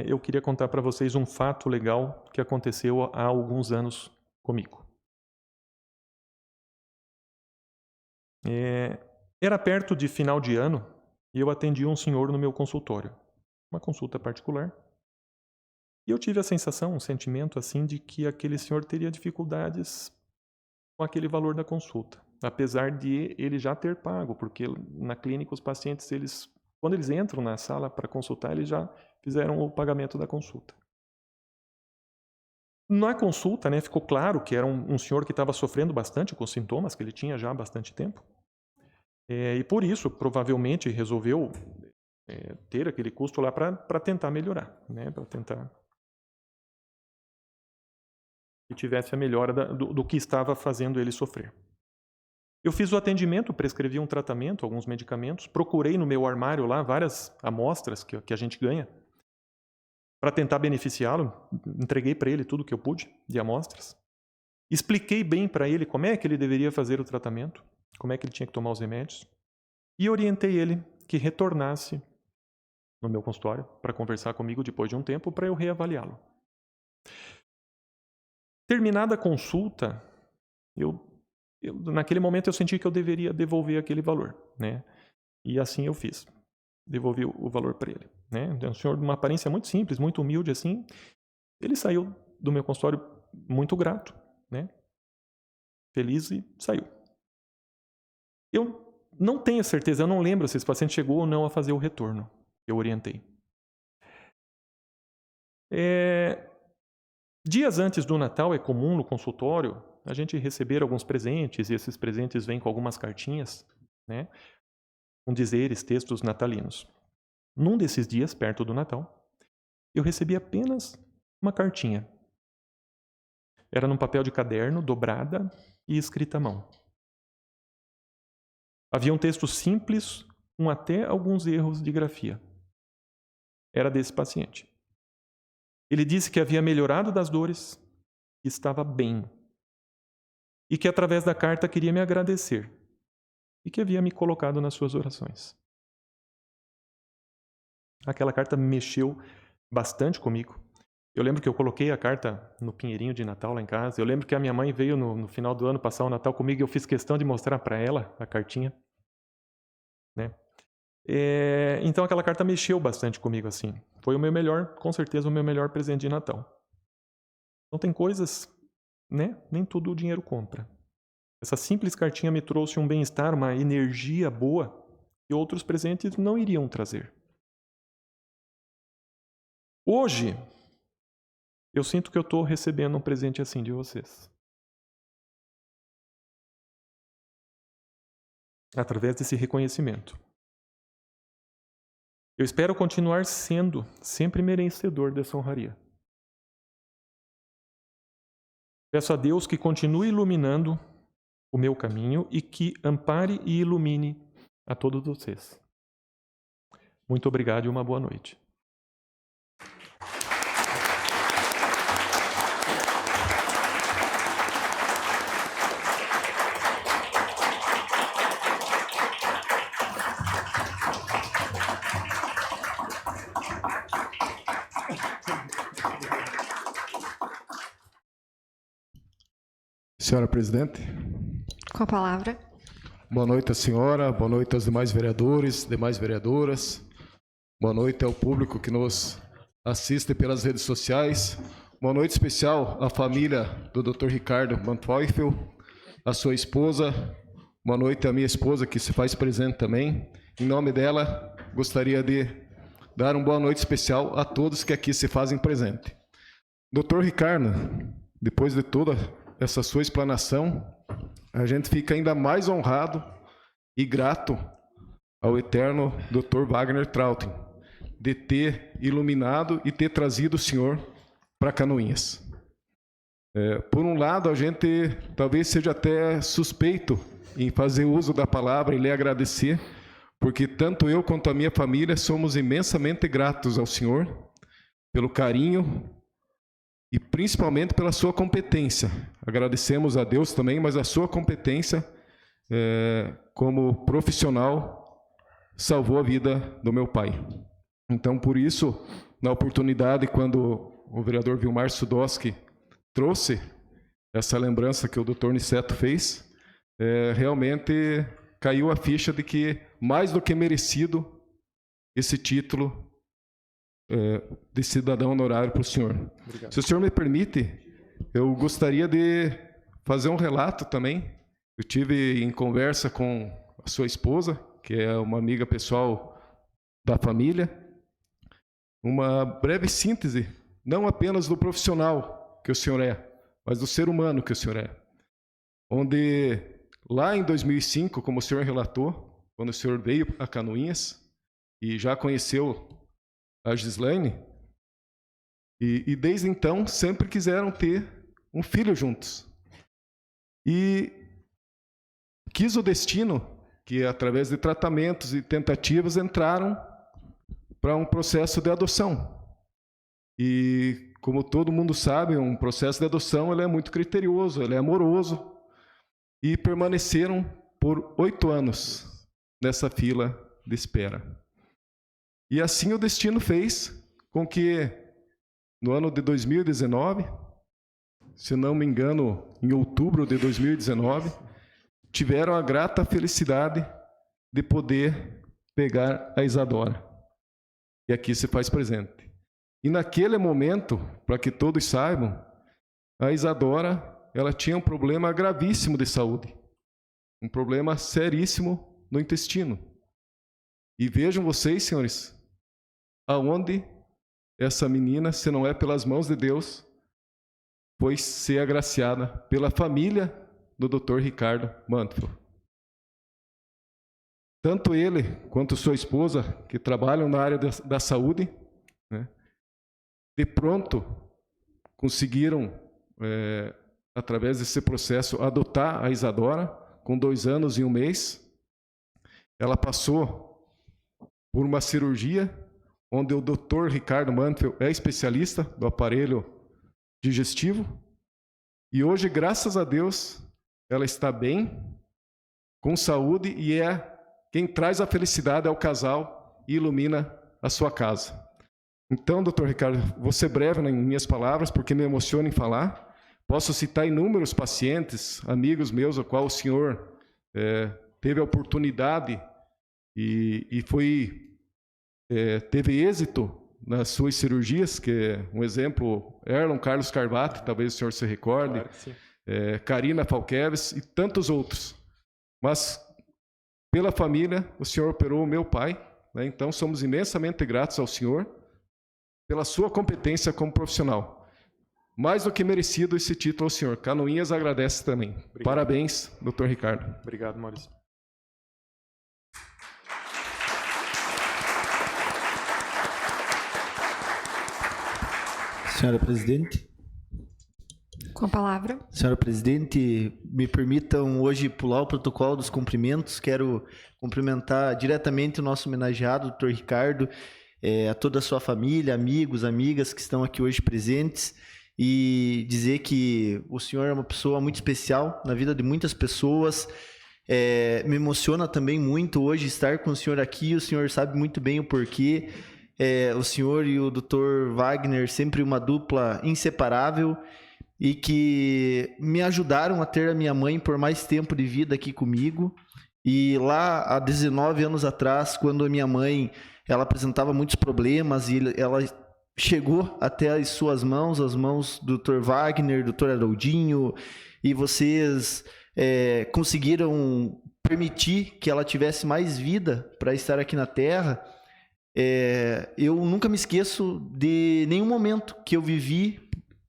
eu queria contar para vocês um fato legal que aconteceu há alguns anos comigo. Era perto de final de ano e eu atendi um senhor no meu consultório. uma consulta particular. E eu tive a sensação, um sentimento assim, de que aquele senhor teria dificuldades com aquele valor da consulta, apesar de ele já ter pago, porque na clínica os pacientes, quando eles entram na sala para consultar, eles já fizeram o pagamento da consulta. Na consulta, né, ficou claro que era um senhor que estava sofrendo bastante com sintomas que ele tinha já há bastante tempo. E por isso, provavelmente, resolveu ter aquele custo lá para tentar melhorar, né, para tentar que tivesse a melhora do que estava fazendo ele sofrer. Eu fiz o atendimento, prescrevi um tratamento, alguns medicamentos, procurei no meu armário lá várias amostras que a gente ganha para tentar beneficiá-lo, entreguei para ele tudo o que eu pude de amostras. Expliquei bem para ele como é que ele deveria fazer o tratamento, como é que ele tinha que tomar os remédios, e orientei ele que retornasse no meu consultório para conversar comigo depois de um tempo para eu reavaliá-lo. Terminada a consulta, naquele momento eu senti que eu deveria devolver aquele valor, né? E assim eu fiz. Devolvi o valor para ele, né? Então, um senhor de uma aparência muito simples, muito humilde assim. Ele saiu do meu consultório muito grato, né? Feliz e saiu. Eu não tenho certeza, eu não lembro se esse paciente chegou ou não a fazer o retorno. Eu orientei. Dias antes do Natal é comum no consultório a gente receber alguns presentes, e esses presentes vêm com algumas cartinhas, né? Com dizeres, textos natalinos. Num desses dias, perto do Natal, eu recebi apenas uma cartinha. Era num papel de caderno, dobrada e escrita à mão. Havia um texto simples, com até alguns erros de grafia. Era desse paciente. Ele disse que havia melhorado das dores, que estava bem, e que através da carta queria me agradecer, e que havia me colocado nas suas orações. Aquela carta mexeu bastante comigo. Eu lembro que eu coloquei a carta no pinheirinho de Natal lá em casa. Eu lembro que a minha mãe veio no final do ano passar o Natal comigo e eu fiz questão de mostrar para ela a cartinha, né? Então aquela carta mexeu bastante comigo assim. Foi o meu melhor, com certeza, o meu melhor presente de Natal. Então tem coisas, né? Nem tudo o dinheiro compra. Essa simples cartinha me trouxe um bem-estar, uma energia boa que outros presentes não iriam trazer. Hoje, eu sinto que eu estou recebendo um presente assim de vocês. Através desse reconhecimento. Eu espero continuar sendo sempre merecedor dessa honraria. Peço a Deus que continue iluminando o meu caminho e que ampare e ilumine a todos vocês. Muito obrigado e uma boa noite. Senhora Presidente. Com a palavra. Boa noite à senhora, boa noite aos demais vereadores, demais vereadoras. Boa noite ao público que nos assiste pelas redes sociais. Boa noite especial à família do Dr. Ricardo Manteuffel, a sua esposa. Boa noite à minha esposa que se faz presente também. Em nome dela, gostaria de dar uma boa noite especial a todos que aqui se fazem presente. Dr. Ricardo, depois de toda essa sua explanação, a gente fica ainda mais honrado e grato ao eterno Dr. Wagner Trautem de ter iluminado e ter trazido o senhor para Canoinhas. Por um lado, a gente talvez seja até suspeito em fazer uso da palavra e lhe agradecer, porque tanto eu quanto a minha família somos imensamente gratos ao senhor pelo carinho e principalmente pela sua competência. Agradecemos a Deus também, mas a sua competência como profissional salvou a vida do meu pai. Então, por isso, na oportunidade, quando o vereador Vilmar Sudoski trouxe essa lembrança que o Dr. Niceto fez, realmente caiu a ficha de que, mais do que merecido, esse título de cidadão honorário para o senhor. Obrigado. Se o senhor me permite, eu gostaria de fazer um relato também. Eu tive em conversa com a sua esposa, que é uma amiga pessoal da família, uma breve síntese, não apenas do profissional que o senhor é, mas do ser humano que o senhor é. Onde, lá em 2005, como o senhor relatou, quando o senhor veio a Canoinhas e já conheceu a Gislaine, e desde então sempre quiseram ter um filho juntos. E quis o destino que, através de tratamentos e tentativas, entraram para um processo de adoção. E, como todo mundo sabe, um processo de adoção ele é muito criterioso, ele é amoroso, e permaneceram por 8 anos nessa fila de espera. E assim o destino fez com que, no ano de 2019, se não me engano, em outubro de 2019, tiveram a grata felicidade de poder pegar a Isadora. E aqui se faz presente. E naquele momento, para que todos saibam, a Isadora ela tinha um problema gravíssimo de saúde. Um problema seríssimo no intestino. E vejam vocês, senhores, aonde essa menina, se não é pelas mãos de Deus, foi ser agraciada pela família do Dr. Ricardo Mantfeld. Tanto ele quanto sua esposa, que trabalham na área da saúde, né, de pronto conseguiram, através desse processo, adotar a Isadora, com 2 anos e 1 mês. Ela passou por uma cirurgia, onde o Dr. Ricardo Mantfeld é especialista do aparelho digestivo, e hoje, graças a Deus, ela está bem, com saúde, e quem traz a felicidade ao casal e ilumina a sua casa. Então, doutor Ricardo, vou ser breve em minhas palavras, porque me emociona em falar. Posso citar inúmeros pacientes, amigos meus, ao qual o senhor teve a oportunidade e teve êxito nas suas cirurgias, que é um exemplo, Erlon Carlos Carvati, talvez o senhor se recorde, Claro que sim. Karina Falqueves e tantos outros. Mas, pela família, o senhor operou o meu pai, né? Então somos imensamente gratos ao senhor pela sua competência como profissional. Mais do que merecido esse título ao senhor. Canoinhas agradece também. Obrigado. Parabéns, doutor Ricardo. Obrigado, Maurício. Senhora Presidente. Com a palavra. Senhora Presidente, me permitam hoje pular o protocolo dos cumprimentos. Quero cumprimentar diretamente o nosso homenageado, Dr. Ricardo, a toda a sua família, amigos, amigas que estão aqui hoje presentes, e dizer que o senhor é uma pessoa muito especial na vida de muitas pessoas. Me emociona também muito hoje estar com o senhor aqui. O senhor sabe muito bem o porquê. O senhor e o Dr. Wagner, sempre uma dupla inseparável, e que me ajudaram a ter a minha mãe por mais tempo de vida aqui comigo. E lá, há 19 anos atrás, quando a minha mãe ela apresentava muitos problemas, e ela chegou até as suas mãos, as mãos do Dr. Wagner, do Dr. Haroldinho, e vocês conseguiram permitir que ela tivesse mais vida para estar aqui na Terra. Eu nunca me esqueço de nenhum momento que eu vivi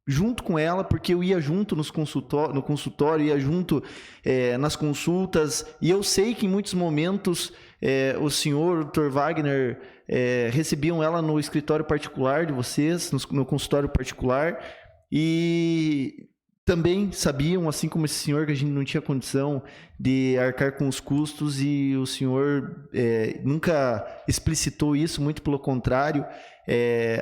junto com ela, porque eu ia junto no consultório, ia junto nas consultas, e eu sei que em muitos momentos o senhor, o Dr. Wagner, recebiam ela no escritório particular de vocês, no consultório particular, e também sabiam, assim como esse senhor, que a gente não tinha condição de arcar com os custos, e o senhor nunca explicitou isso, muito pelo contrário,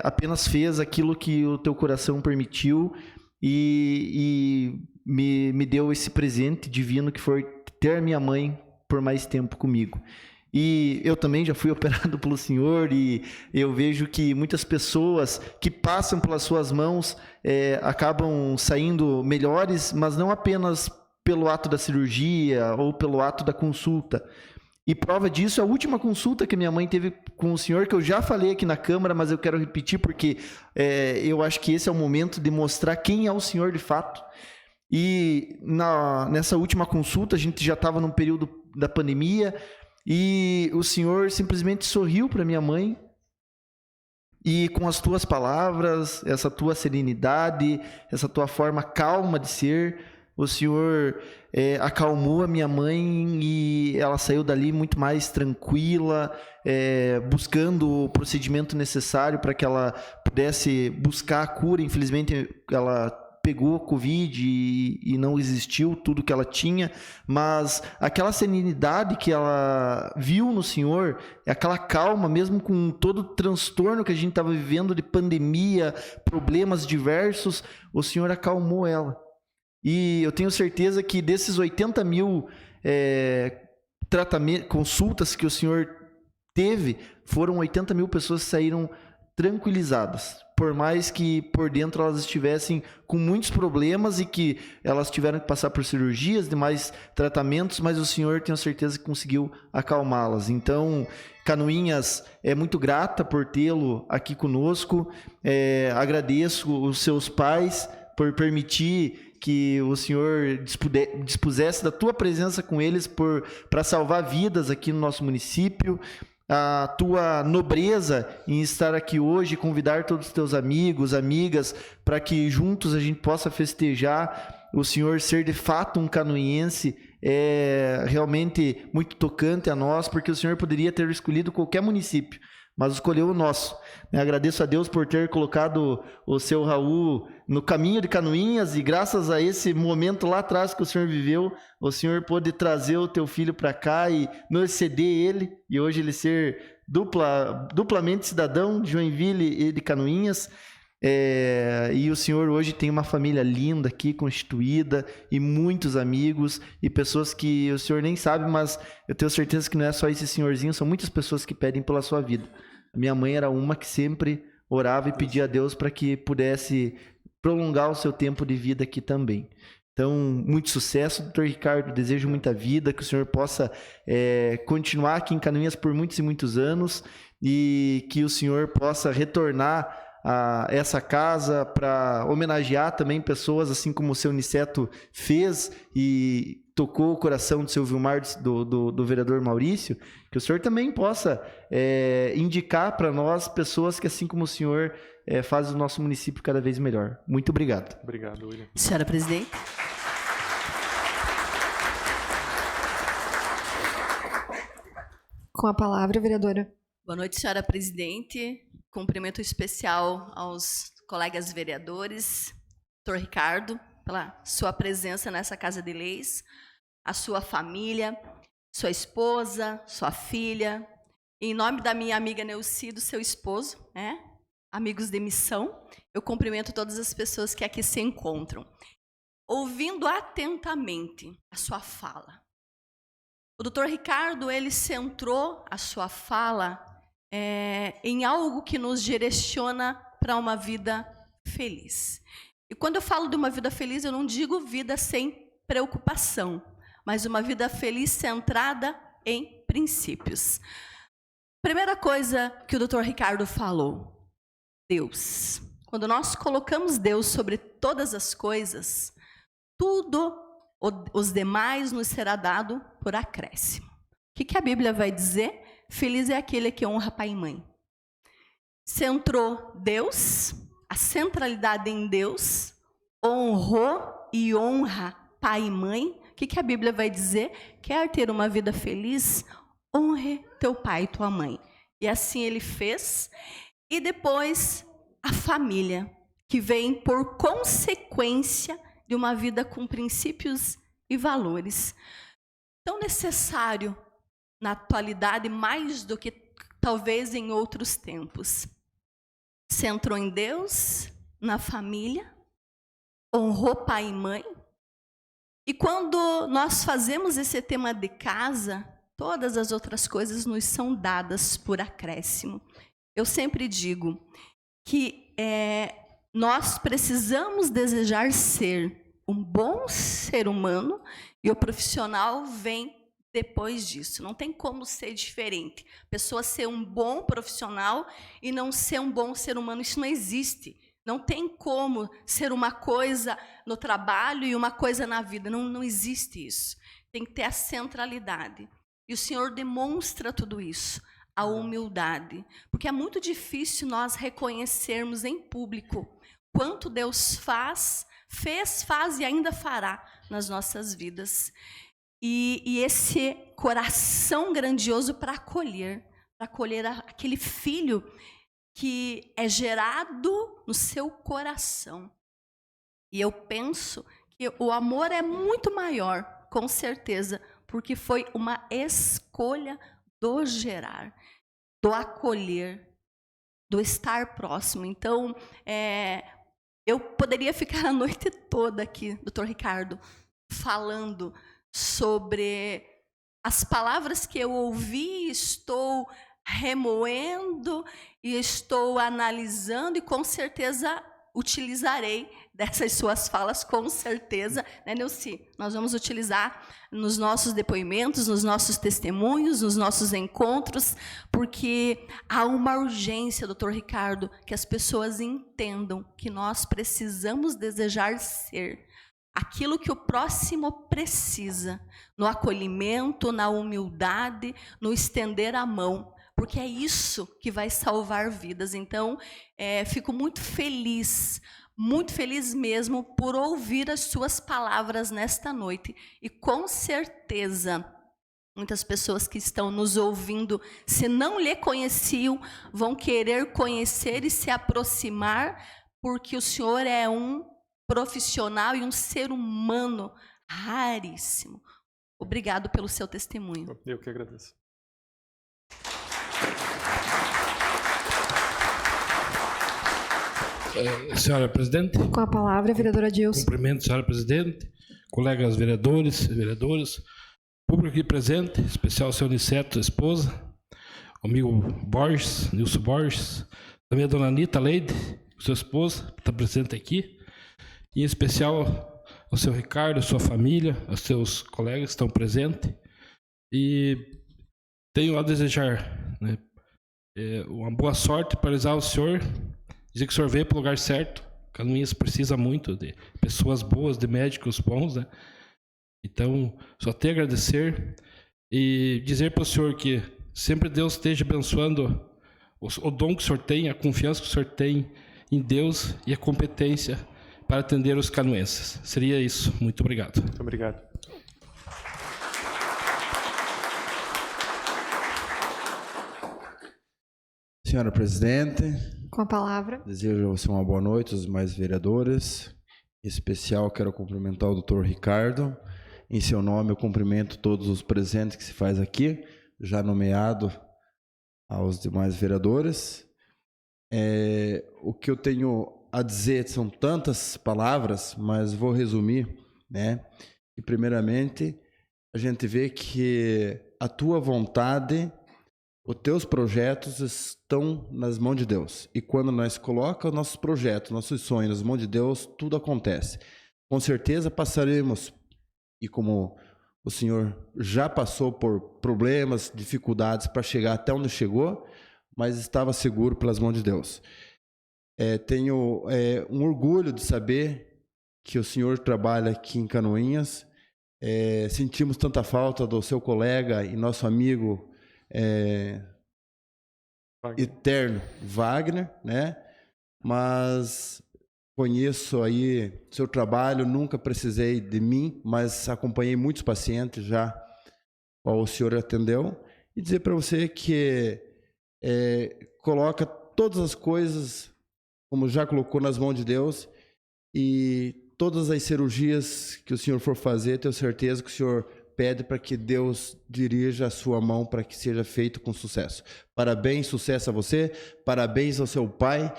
apenas fez aquilo que o teu coração permitiu, e me deu esse presente divino que foi ter minha mãe por mais tempo comigo. E eu também já fui operado pelo senhor, e eu vejo que muitas pessoas que passam pelas suas mãos acabam saindo melhores, mas não apenas pelo ato da cirurgia ou pelo ato da consulta. E prova disso, a última consulta que minha mãe teve com o senhor, que eu já falei aqui na Câmara, mas eu quero repetir porque eu acho que esse é o momento de mostrar quem é o senhor de fato. E nessa última consulta, a gente já estava num período da pandemia, e o senhor simplesmente sorriu para minha mãe, e com as tuas palavras, essa tua serenidade, essa tua forma calma de ser, o senhor acalmou a minha mãe e ela saiu dali muito mais tranquila, buscando o procedimento necessário para que ela pudesse buscar a cura. Infelizmente, ela pegou Covid e não existiu tudo que ela tinha, mas aquela serenidade que ela viu no senhor, aquela calma, mesmo com todo o transtorno que a gente estava vivendo de pandemia, problemas diversos, o senhor acalmou ela. E eu tenho certeza que desses 80 mil consultas que o senhor teve, foram 80 mil pessoas que saíram tranquilizadas, por mais que por dentro elas estivessem com muitos problemas e que elas tiveram que passar por cirurgias, demais tratamentos, mas o senhor, tenho certeza que conseguiu acalmá-las. Então, Canoinhas é muito grata por tê-lo aqui conosco, agradeço os seus pais por permitir que o senhor dispusesse da tua presença com eles para salvar vidas aqui no nosso município, a tua nobreza em estar aqui hoje, convidar todos os teus amigos, amigas, para que juntos a gente possa festejar o senhor ser de fato um canoinhense. É realmente muito tocante a nós, porque o senhor poderia ter escolhido qualquer município, mas escolheu o nosso. Agradeço a Deus por ter colocado o seu Raul no caminho de Canoinhas, e graças a esse momento lá atrás que o senhor viveu, o senhor pôde trazer o teu filho para cá e não exceder ele, e hoje ele ser duplamente cidadão de Joinville e de Canoinhas. E o senhor hoje tem uma família linda aqui, constituída, e muitos amigos e pessoas que o senhor nem sabe, mas eu tenho certeza que não é só esse senhorzinho, são muitas pessoas que pedem pela sua vida. A minha mãe era uma que sempre orava e pedia a Deus para que pudesse prolongar o seu tempo de vida aqui também. Então, muito sucesso, doutor Ricardo, desejo muita vida, que o senhor possa continuar aqui em Canoinhas por muitos e muitos anos, e que o senhor possa retornar a essa casa para homenagear também pessoas, assim como o seu Niceto fez e tocou o coração do seu Vilmar, do vereador Maurício, que o senhor também possa indicar para nós pessoas que, assim como o senhor, faz o nosso município cada vez melhor. Muito obrigado. Obrigado, William. Senhora presidente. Com a palavra, vereadora. Boa noite, senhora presidente. Cumprimento especial aos colegas vereadores, doutor Ricardo, pela sua presença nessa Casa de Leis, a sua família, sua esposa, sua filha. Em nome da minha amiga Neucido, seu esposo, amigos de missão, eu cumprimento todas as pessoas que aqui se encontram. Ouvindo atentamente a sua fala, o doutor Ricardo, ele centrou a sua fala em algo que nos direciona para uma vida feliz. E quando eu falo de uma vida feliz, eu não digo vida sem preocupação, mas uma vida feliz centrada em princípios. Primeira coisa que o doutor Ricardo falou, Deus. Quando nós colocamos Deus sobre todas as coisas, tudo os demais nos será dado por acréscimo. O que a Bíblia vai dizer? Feliz é aquele que honra pai e mãe. Centrou Deus, a centralidade em Deus, honrou e honra pai e mãe. O que a Bíblia vai dizer? Quer ter uma vida feliz? Honre teu pai e tua mãe. E assim ele fez. E depois a família, que vem por consequência de uma vida com princípios e valores. Tão necessário na atualidade, mais do que talvez em outros tempos. Centrou em Deus, na família, honrou pai e mãe. E quando nós fazemos esse tema de casa, todas as outras coisas nos são dadas por acréscimo. Eu sempre digo que nós precisamos desejar ser um bom ser humano, e o profissional vem depois disso. Não tem como ser diferente. A pessoa ser um bom profissional e não ser um bom ser humano, isso não existe. Não tem como ser uma coisa no trabalho e uma coisa na vida. Não existe isso. Tem que ter a centralidade. E o Senhor demonstra tudo isso, a humildade. Porque é muito difícil nós reconhecermos em público quanto Deus fez, faz e ainda fará nas nossas vidas. E esse coração grandioso para acolher aquele filho que é gerado no seu coração. E eu penso que o amor é muito maior, com certeza, porque foi uma escolha do gerar, do acolher, do estar próximo. Então, eu poderia ficar a noite toda aqui, doutor Ricardo, falando sobre as palavras que eu ouvi, estou remoendo e estou analisando, e com certeza utilizarei dessas suas falas, com certeza, né, Neuci? Nós vamos utilizar nos nossos depoimentos, nos nossos testemunhos, nos nossos encontros, porque há uma urgência, doutor Ricardo, que as pessoas entendam que nós precisamos desejar ser aquilo que o próximo precisa, no acolhimento, na humildade, no estender a mão, porque é isso que vai salvar vidas. Então, fico muito feliz mesmo por ouvir as suas palavras nesta noite. E com certeza, muitas pessoas que estão nos ouvindo, se não lhe conheciam, vão querer conhecer e se aproximar, porque o senhor é um profissional e um ser humano raríssimo. Obrigado pelo seu testemunho. Eu que agradeço. Senhora presidente. Com a palavra, a vereadora Dilson. Cumprimento, senhora presidente, colegas vereadores, vereadoras, público aqui presente, em especial o senhor Niceto, esposa, o amigo Borges, Nilson Borges, também a dona Anitta Leide, sua esposa, que está presente aqui, e em especial ao seu Ricardo, a sua família, aos seus colegas que estão presentes. E tenho a desejar, né, uma boa sorte para realizar o senhor, dizer que o senhor veio para o lugar certo. Canoinhas precisa muito de pessoas boas, de médicos bons, né? Então, só tenho a agradecer e dizer para o senhor que sempre Deus esteja abençoando o dom que o senhor tem, a confiança que o senhor tem em Deus e a competência para atender os canoenses. Seria isso. Muito obrigado. Muito obrigado. Senhora presidente, Com a palavra. desejo a você uma boa noite, os demais vereadores. Em especial, quero cumprimentar o doutor Ricardo. Em seu nome, eu cumprimento todos os presentes que se faz aqui, já nomeado aos demais vereadores. O que eu tenho a dizer são tantas palavras, mas vou resumir, né? E primeiramente, a gente vê que a tua vontade, os teus projetos estão nas mãos de Deus. E quando nós colocamos nossos projetos, nossos sonhos nas mãos de Deus, tudo acontece. Com certeza passaremos, e como o Senhor já passou por problemas, dificuldades para chegar até onde chegou, mas estava seguro pelas mãos de Deus. Tenho um orgulho de saber que o Senhor trabalha aqui em Canoinhas. Sentimos tanta falta do seu colega e nosso amigo eterno Wagner, né? Mas conheço aí seu trabalho, nunca precisei de mim, mas acompanhei muitos pacientes já, o senhor atendeu, e dizer para você que coloca todas as coisas, como já colocou, nas mãos de Deus, e todas as cirurgias que o senhor for fazer, tenho certeza que o senhor pede para que Deus dirija a sua mão para que seja feito com sucesso. Parabéns, sucesso a você, parabéns ao seu pai,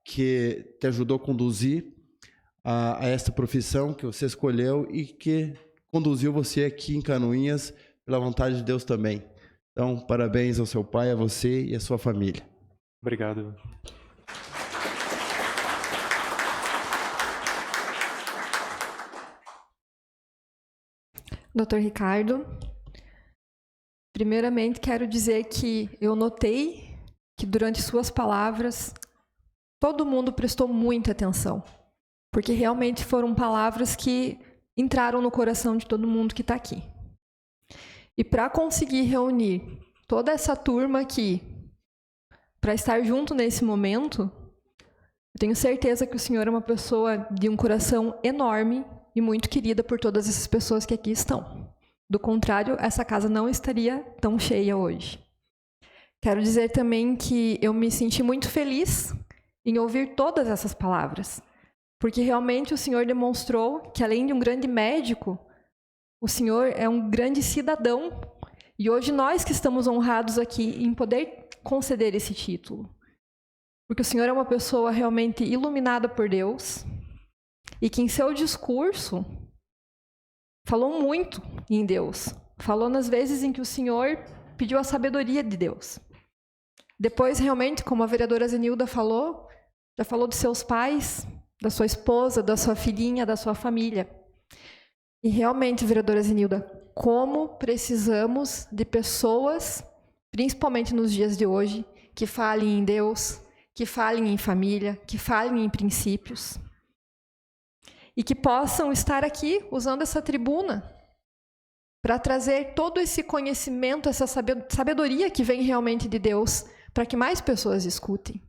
que te ajudou a conduzir a esta profissão que você escolheu e que conduziu você aqui em Canoinhas pela vontade de Deus também. Então, parabéns ao seu pai, a você e a sua família. Obrigado. Doutor Ricardo. Primeiramente, quero dizer que eu notei que durante suas palavras, todo mundo prestou muita atenção, porque realmente foram palavras que entraram no coração de todo mundo que está aqui. E para conseguir reunir toda essa turma aqui, para estar junto nesse momento, eu tenho certeza que o senhor é uma pessoa de um coração enorme e muito querida por todas essas pessoas que aqui estão. Do contrário, essa casa não estaria tão cheia hoje. Quero dizer também que eu me senti muito feliz em ouvir todas essas palavras, porque realmente o senhor demonstrou que, além de um grande médico, o senhor é um grande cidadão, e hoje nós que estamos honrados aqui em poder conceder esse título. Porque o senhor é uma pessoa realmente iluminada por Deus, e que em seu discurso falou muito em Deus. Falou nas vezes em que o senhor pediu a sabedoria de Deus. Depois, realmente, como a vereadora Zenilda falou, já falou dos seus pais, da sua esposa, da sua filhinha, da sua família. E realmente, vereadora Zenilda, como precisamos de pessoas, principalmente nos dias de hoje, que falem em Deus, que falem em família, que falem em princípios. E que possam estar aqui usando essa tribuna para trazer todo esse conhecimento, essa sabedoria que vem realmente de Deus, para que mais pessoas escutem.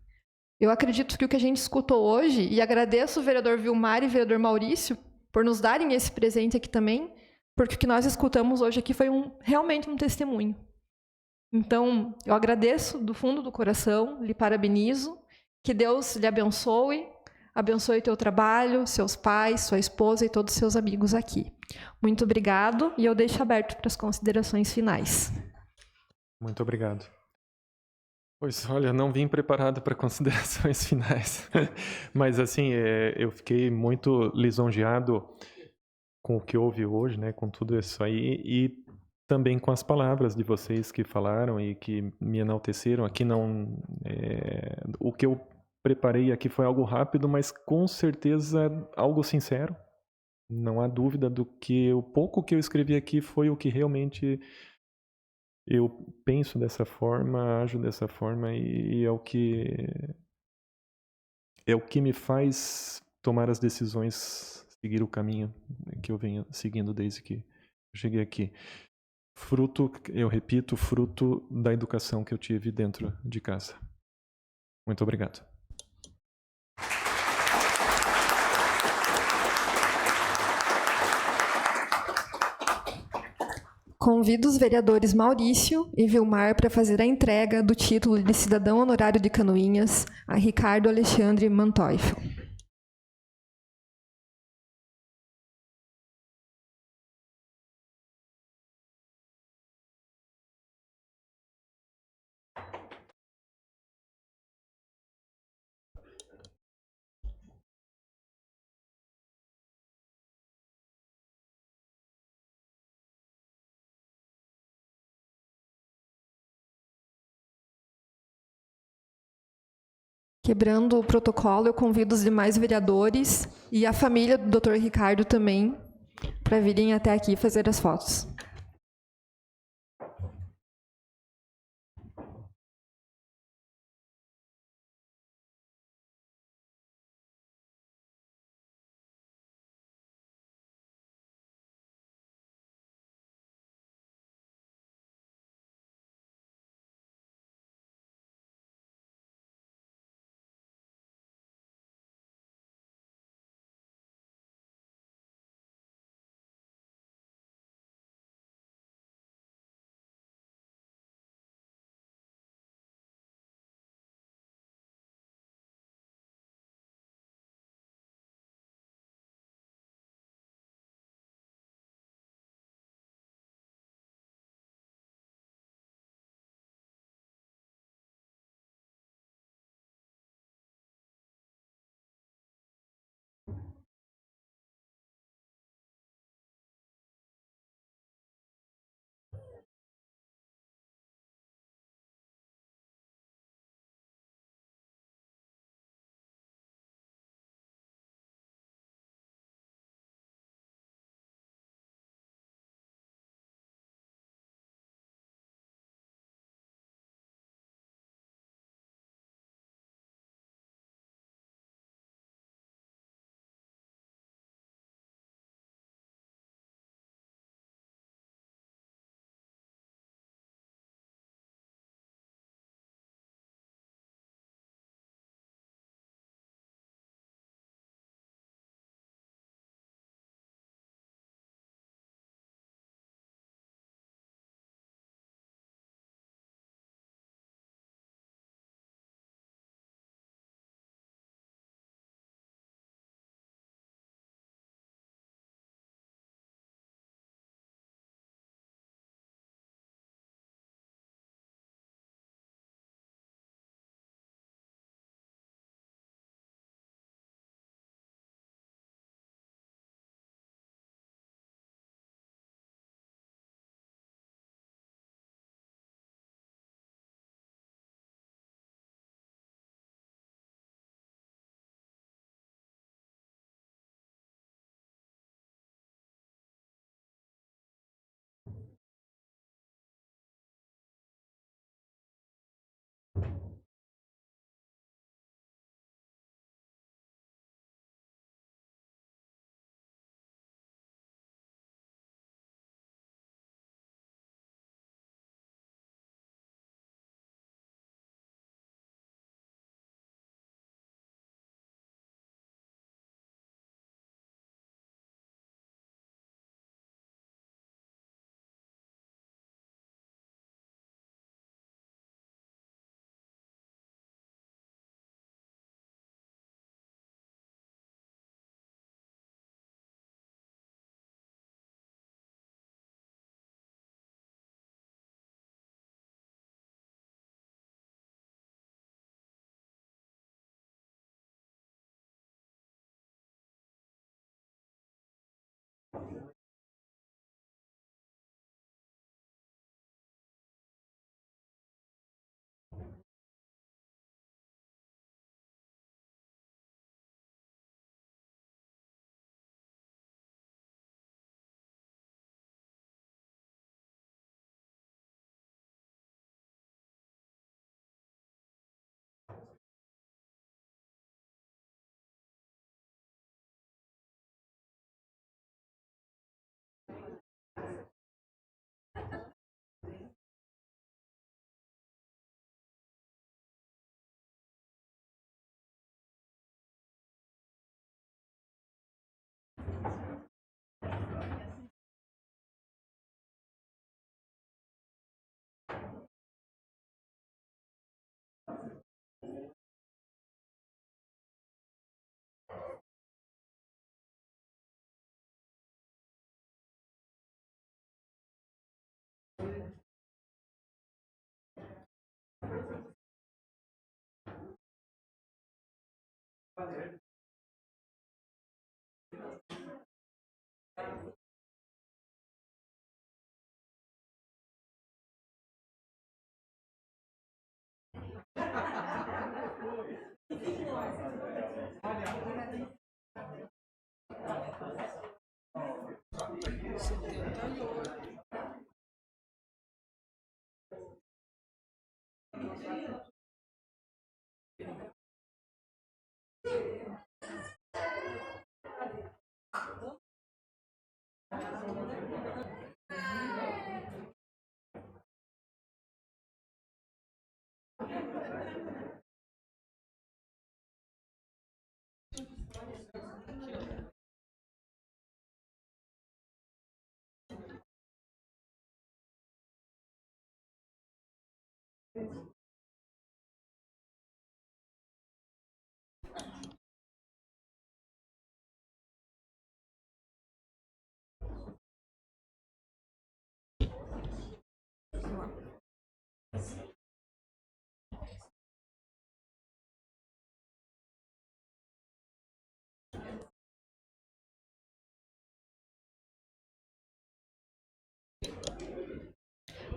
Eu acredito que o que a gente escutou hoje, e agradeço o vereador Vilmar e o vereador Maurício por nos darem esse presente aqui também, porque o que nós escutamos hoje aqui foi realmente um testemunho. Então, eu agradeço do fundo do coração, lhe parabenizo, que Deus lhe abençoe, abençoe teu trabalho, seus pais, sua esposa e todos os seus amigos aqui. Muito obrigado, e eu deixo aberto para as considerações finais. Muito obrigado. Pois, olha, não vim preparado para considerações finais, mas assim, eu fiquei muito lisonjeado com o que houve hoje, né, com tudo isso aí, e também com as palavras de vocês que falaram e que me enalteceram. Aqui não, o que eu preparei aqui foi algo rápido, mas com certeza algo sincero. Não há dúvida do que o pouco que eu escrevi aqui foi o que realmente eu penso dessa forma, ajo dessa forma, e é o que me faz tomar as decisões, seguir o caminho que eu venho seguindo desde que eu cheguei aqui. Fruto, eu repito, fruto da educação que eu tive dentro de casa. Muito obrigado. Convido os vereadores Maurício e Vilmar para fazer a entrega do título de cidadão honorário de Canoinhas a Ricardo Alexandre Mantoifel. Quebrando o protocolo, eu convido os demais vereadores e a família do Dr. Ricardo também para virem até aqui fazer as fotos.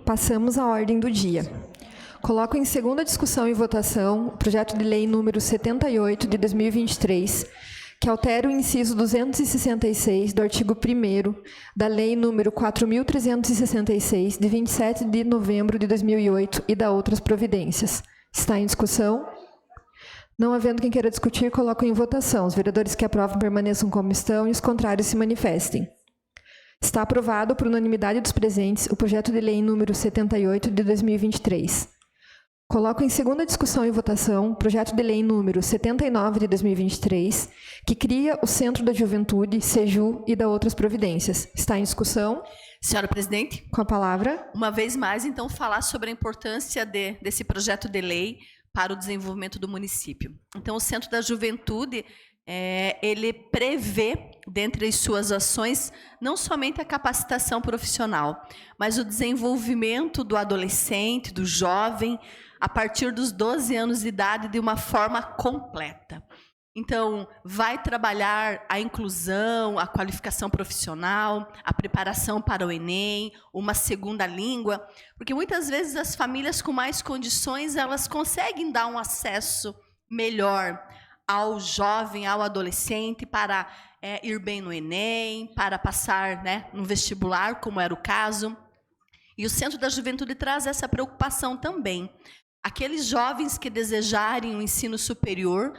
Passamos à ordem do dia. Coloco em segunda discussão e votação o projeto de lei número 78 de 2023, que altera o inciso 266 do artigo 1º da lei número 4.366, de 27 de novembro de 2008 e da outras providências. Está em discussão? Não havendo quem queira discutir, coloco em votação. Os vereadores que aprovam permaneçam como estão e os contrários se manifestem. Está aprovado por unanimidade dos presentes o projeto de lei número 78 de 2023. Coloco em segunda discussão e votação o projeto de lei número 79 de 2023, que cria o Centro da Juventude, SEJU e da outras providências. Está em discussão? Senhora presidente, Com a palavra. uma vez mais, então, falar sobre a importância desse projeto de lei para o desenvolvimento do município. Então, o Centro da Juventude, ele prevê, dentre as suas ações, não somente a capacitação profissional, mas o desenvolvimento do adolescente, do jovem, a partir dos 12 anos de idade, de uma forma completa. Então, vai trabalhar a inclusão, a qualificação profissional, a preparação para o Enem, uma segunda língua, porque muitas vezes as famílias com mais condições, elas conseguem dar um acesso melhor ao jovem, ao adolescente, para ir bem no Enem, para passar, no vestibular, como era o caso. E o Centro da Juventude traz essa preocupação também. Aqueles jovens que desejarem o ensino superior,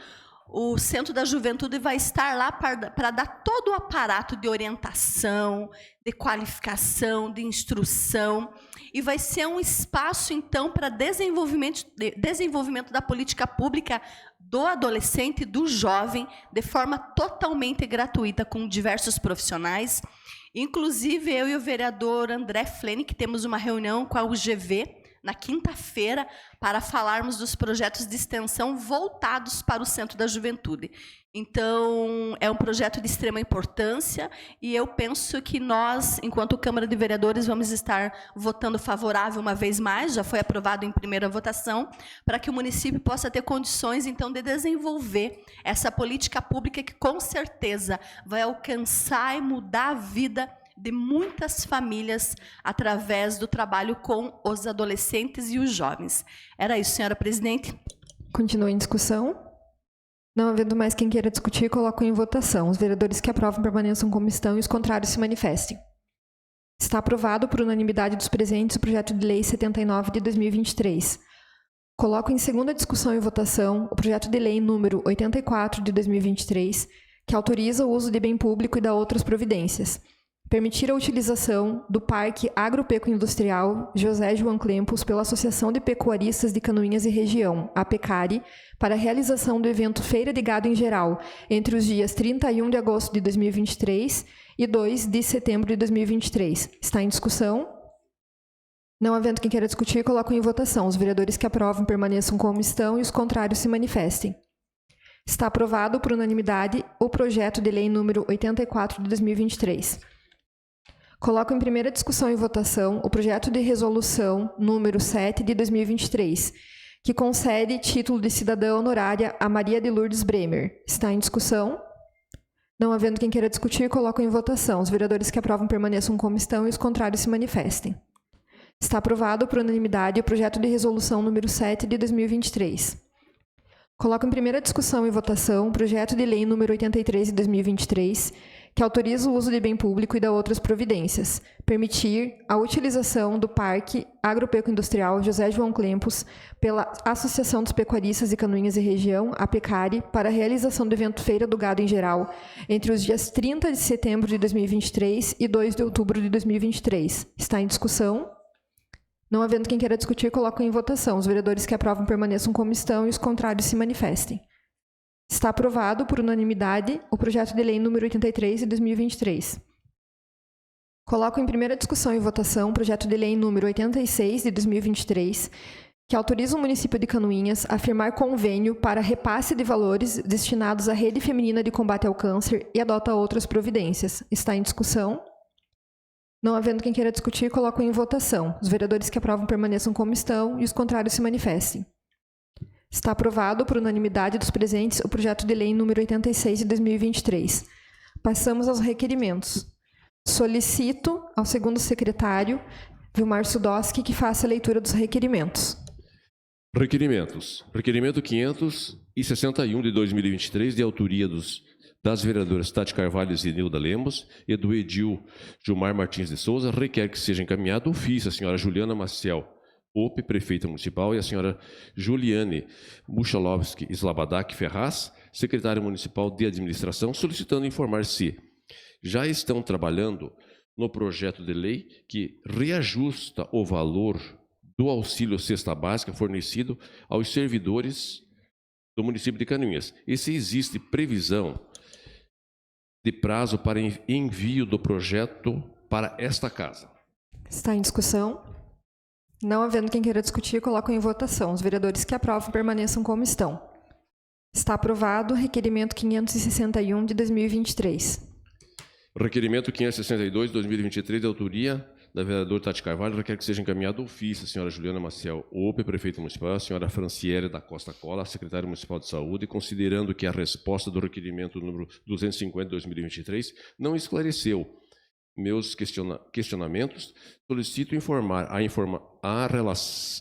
o Centro da Juventude vai estar lá para dar todo o aparato de orientação, de qualificação, de instrução, e vai ser um espaço, então, para desenvolvimento da política pública do adolescente e do jovem, de forma totalmente gratuita, com diversos profissionais. Inclusive, eu e o vereador André Flene, que temos uma reunião com a UGV, na quinta-feira, para falarmos dos projetos de extensão voltados para o Centro da Juventude. Então, é um projeto de extrema importância e eu penso que nós, enquanto Câmara de Vereadores, vamos estar votando favorável uma vez mais, já foi aprovado em primeira votação, para que o município possa ter condições, então, de desenvolver essa política pública que, com certeza, vai alcançar e mudar a vida de muitas famílias através do trabalho com os adolescentes e os jovens. Era isso, senhora presidente. Continua em discussão. Não havendo mais quem queira discutir, coloco em votação. Os vereadores que aprovam permaneçam como estão e os contrários se manifestem. Está aprovado por unanimidade dos presentes o projeto de lei 79 de 2023. Coloco em segunda discussão e votação o projeto de lei número 84 de 2023, que autoriza o uso de bem público e da outras providências. Permitir a utilização do Parque Agropecuário José João Clempos pela Associação de Pecuaristas de Canoinhas e Região, a Pecari, para a realização do evento Feira de Gado em Geral, entre os dias 31 de agosto de 2023 e 2 de setembro de 2023. Está em discussão? Não havendo quem queira discutir, coloco em votação. Os vereadores que aprovam permaneçam como estão e os contrários se manifestem. Está aprovado por unanimidade o projeto de lei número 84 de 2023. Coloco em primeira discussão e votação o projeto de resolução número 7 de 2023, que concede título de cidadã honorária a Maria de Lourdes Bremer. Está em discussão? Não havendo quem queira discutir, coloco em votação. Os vereadores que aprovam permaneçam como estão e os contrários se manifestem. Está aprovado por unanimidade o projeto de resolução número 7 de 2023. Coloco em primeira discussão e votação o projeto de lei número 83 de 2023, que autoriza o uso de bem público e da outras providências, permitir a utilização do Parque Agropecuário José João Clempos pela Associação dos Pecuaristas de Canoinhas e Região, a Pecari, para a realização do evento Feira do Gado em Geral, entre os dias 30 de setembro de 2023 e 2 de outubro de 2023. Está em discussão? Não havendo quem queira discutir, coloco em votação. Os vereadores que aprovam permaneçam como estão e os contrários se manifestem. Está aprovado por unanimidade o projeto de lei número 83 de 2023. Coloco em primeira discussão e votação o projeto de lei número 86 de 2023, que autoriza o município de Canoinhas a firmar convênio para repasse de valores destinados à Rede Feminina de Combate ao Câncer e adota outras providências. Está em discussão? Não havendo quem queira discutir, coloco em votação. Os vereadores que aprovam permaneçam como estão e os contrários se manifestem. Está aprovado por unanimidade dos presentes o projeto de lei número 86 de 2023. Passamos aos requerimentos. Solicito ao segundo secretário, Vilmar Sudoski, que faça a leitura dos requerimentos. Requerimentos. Requerimento 561 de 2023, de autoria das vereadoras Tati Carvalho e Zenilda Lemos e do edil Gilmar Martins de Souza, requer que seja encaminhado ofício à senhora Juliana Maciel Ope, prefeita municipal, e a senhora Juliane Muchalovski Slabadak Ferraz, secretária municipal de administração, solicitando informar se já estão trabalhando no projeto de lei que reajusta o valor do auxílio cesta básica fornecido aos servidores do município de Canoinhas. E se existe previsão de prazo para envio do projeto para esta casa. Está em discussão? Não havendo quem queira discutir, coloco em votação. Os vereadores que aprovam permaneçam como estão. Está aprovado o requerimento 561 de 2023. Requerimento 562 de 2023, de autoria da vereadora Tati Carvalho, requer que seja encaminhado ofício à senhora Juliana Maciel Ope, prefeita municipal, a senhora Franciele da Costa Cola, secretária municipal de saúde, considerando que a resposta do requerimento número 250 de 2023 não esclareceu meus questionamentos, solicito informar a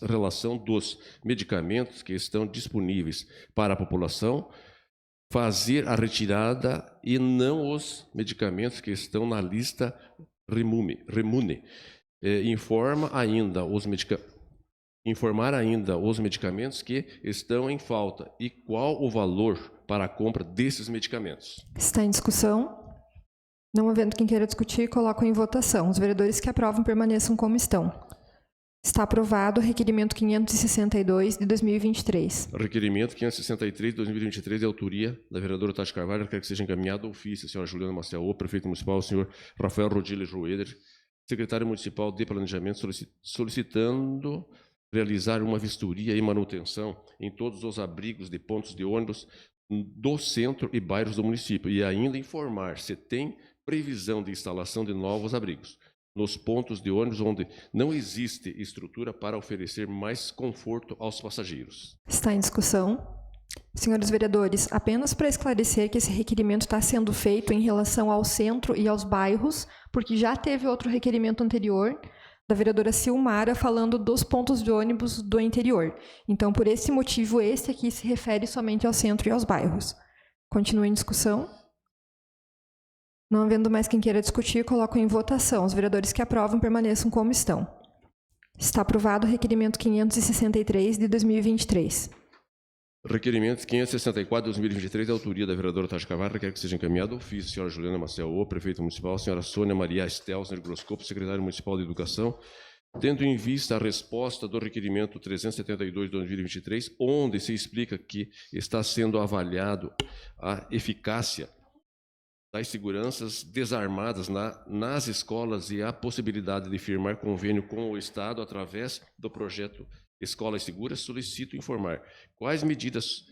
relação dos medicamentos que estão disponíveis para a população, fazer a retirada e não os medicamentos que estão na lista Remune. Informar ainda os medicamentos que estão em falta e qual o valor para a compra desses medicamentos. Está em discussão? Não havendo quem queira discutir, coloco em votação. Os vereadores que aprovam permaneçam como estão. Está aprovado o requerimento 562 de 2023. Requerimento 563 de 2023, de autoria da vereadora Tati Carvalho, quer que seja encaminhado ao ofício a senhora Juliana Maciel, prefeito municipal, o senhor Rafael Rodiles Roeder, secretário municipal de planejamento, solicitando realizar uma vistoria e manutenção em todos os abrigos de pontos de ônibus do centro e bairros do município e ainda informar se tem previsão de instalação de novos abrigos nos pontos de ônibus onde não existe estrutura para oferecer mais conforto aos passageiros. Está em discussão? Senhores vereadores, apenas para esclarecer que esse requerimento está sendo feito em relação ao centro e aos bairros, porque já teve outro requerimento anterior da vereadora Silmara falando dos pontos de ônibus do interior. Então, por esse motivo, esse aqui se refere somente ao centro e aos bairros. Continua em discussão? Não havendo mais quem queira discutir, coloco em votação. Os vereadores que aprovam permaneçam como estão. Está aprovado o requerimento 563 de 2023. Requerimento 564 de 2023, de autoria da vereadora Tati Carvalho, requer que seja encaminhado ao ofício a senhora Juliana Maciel, prefeita municipal, a senhora Sônia Maria Stelzner Groscopo, secretária municipal de educação, tendo em vista a resposta do requerimento 372 de 2023, onde se explica que está sendo avaliado a eficácia das seguranças desarmadas nas escolas e a possibilidade de firmar convênio com o Estado através do projeto Escolas Seguras, solicito informar quais medidas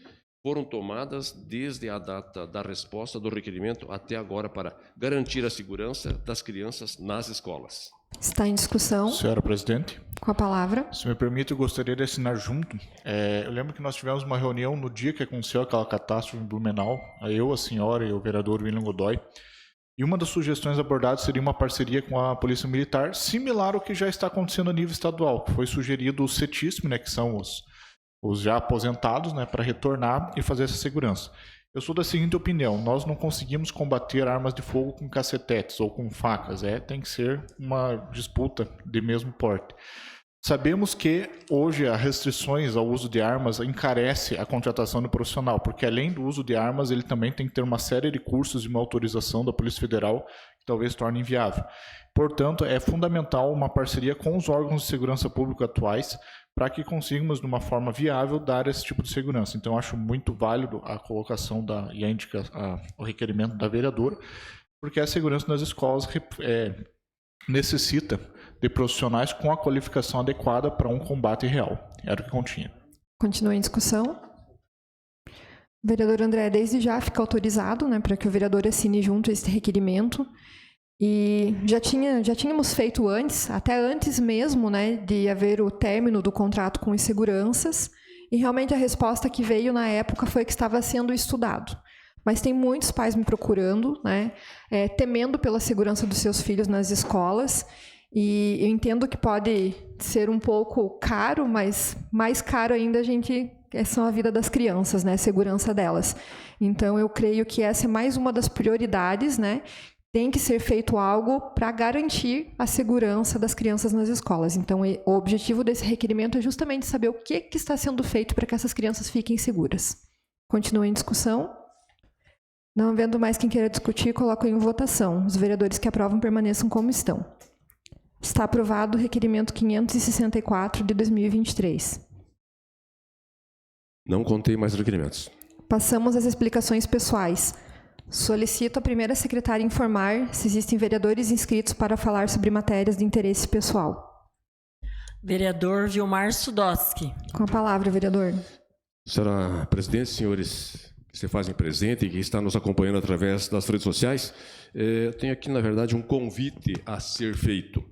foram tomadas desde a data da resposta do requerimento até agora para garantir a segurança das crianças nas escolas. Está em discussão. Senhora presidente. Com a palavra. Se me permite, eu gostaria de assinar junto. Eu lembro que nós tivemos uma reunião no dia que aconteceu aquela catástrofe em Blumenau, eu, a senhora e o vereador William Godoy, e uma das sugestões abordadas seria uma parceria com a Polícia Militar, similar ao que já está acontecendo a nível estadual, que foi sugerido o CETISM, que são os já aposentados, para retornar e fazer essa segurança. Eu sou da seguinte opinião: nós não conseguimos combater armas de fogo com cacetetes ou com facas, tem que ser uma disputa de mesmo porte. Sabemos que hoje as restrições ao uso de armas encarece a contratação do profissional, porque além do uso de armas, ele também tem que ter uma série de cursos e uma autorização da Polícia Federal que talvez torne inviável. Portanto, é fundamental uma parceria com os órgãos de segurança pública atuais para que consigamos, de uma forma viável, dar esse tipo de segurança. Então, acho muito válido a colocação o requerimento da vereadora, porque a segurança nas escolas necessita de profissionais com a qualificação adequada para um combate real. Era o que continha. Continua em discussão. O vereador André, desde já fica autorizado, né, para que o vereador assine junto esse requerimento. E já tínhamos feito antes, até antes mesmo, né, de haver o término do contrato com os seguranças, e realmente a resposta que veio na época foi que estava sendo estudado. Mas tem muitos pais me procurando, né, temendo pela segurança dos seus filhos nas escolas, e eu entendo que pode ser um pouco caro, mas mais caro ainda são a vida das crianças, né, a segurança delas. Então, eu creio que essa é mais uma das prioridades, né. Tem que ser feito algo para garantir a segurança das crianças nas escolas. Então, o objetivo desse requerimento é justamente saber o que está sendo feito para que essas crianças fiquem seguras. Continua em discussão. Não havendo mais quem queira discutir, coloco em votação. Os vereadores que aprovam permaneçam como estão. Está aprovado o requerimento 564 de 2023. Não contei mais requerimentos. Passamos às explicações pessoais. Solicito a primeira secretária informar se existem vereadores inscritos para falar sobre matérias de interesse pessoal. Vereador Vilmar Sudoski. Com a palavra, vereador. Senhora presidente, senhores que se fazem presente e que estão nos acompanhando através das redes sociais, eu tenho aqui, na verdade, um convite a ser feito.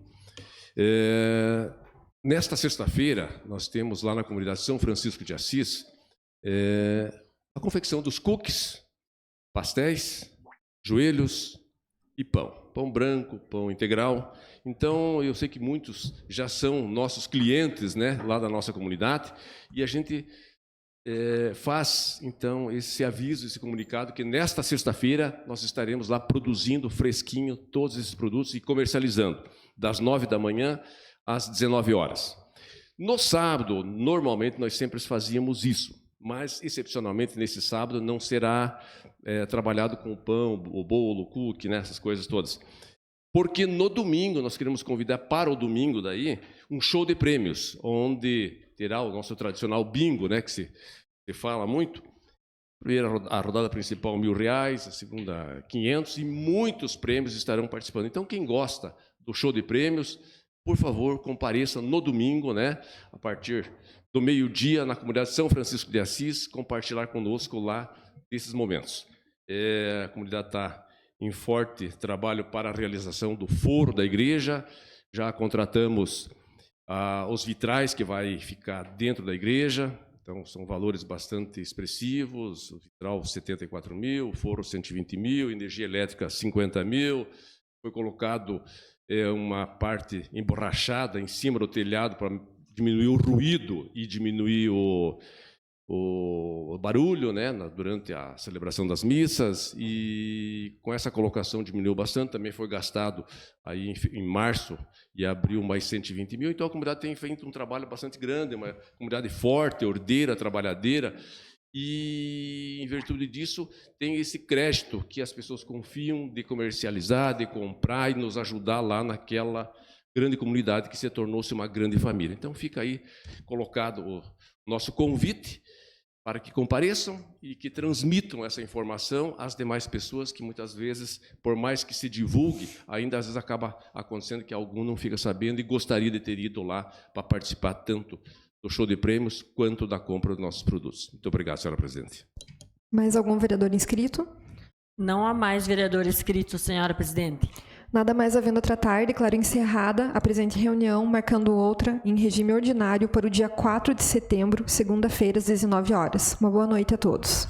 Nesta sexta-feira, nós temos lá na comunidade São Francisco de Assis a confecção dos cookies, pastéis, joelhos e pão. Pão branco, pão integral. Então, eu sei que muitos já são nossos clientes, né, lá da nossa comunidade, e a gente faz, então, esse aviso, esse comunicado, que nesta sexta-feira nós estaremos lá produzindo fresquinho todos esses produtos e comercializando, das 9 da manhã às 19 horas. No sábado, normalmente, nós sempre fazíamos isso, mas, excepcionalmente, nesse sábado, não será trabalhado com o pão, o bolo, o cookie, né, essas coisas todas. Porque no domingo, nós queremos convidar para o domingo daí, um show de prêmios, onde terá o nosso tradicional bingo, né, que se fala muito. A rodada principal, R$1.000, a segunda, 500, e muitos prêmios estarão participando. Então, quem gosta do show de prêmios, por favor, compareça no domingo, né, a partir do meio-dia, na comunidade São Francisco de Assis, compartilhar conosco lá desses momentos. A comunidade está em forte trabalho para a realização do foro da igreja, já contratamos os vitrais que vai ficar dentro da igreja, então são valores bastante expressivos, o vitral 74 mil, o foro 120 mil, energia elétrica 50 mil, foi colocado uma parte emborrachada em cima do telhado para diminuir o ruído e diminuir o barulho, né, durante a celebração das missas, e com essa colocação diminuiu bastante. Também foi gastado aí em março e abril mais 120 mil, então a comunidade tem feito um trabalho bastante grande, uma comunidade forte, ordeira, trabalhadeira, e em virtude disso tem esse crédito que as pessoas confiam de comercializar, de comprar e nos ajudar lá naquela grande comunidade que se tornou-se uma grande família. Então fica aí colocado o nosso convite para que compareçam e que transmitam essa informação às demais pessoas, que muitas vezes, por mais que se divulgue, ainda às vezes acaba acontecendo que algum não fica sabendo e gostaria de ter ido lá para participar tanto do show de prêmios quanto da compra dos nossos produtos. Muito obrigado, senhora presidente. Mais algum vereador inscrito? Não há mais vereador inscrito, senhora presidente. Nada mais havendo a tratar, declaro encerrada a presente reunião, marcando outra em regime ordinário para o dia 4 de setembro, segunda-feira, às 19 horas. Uma boa noite a todos.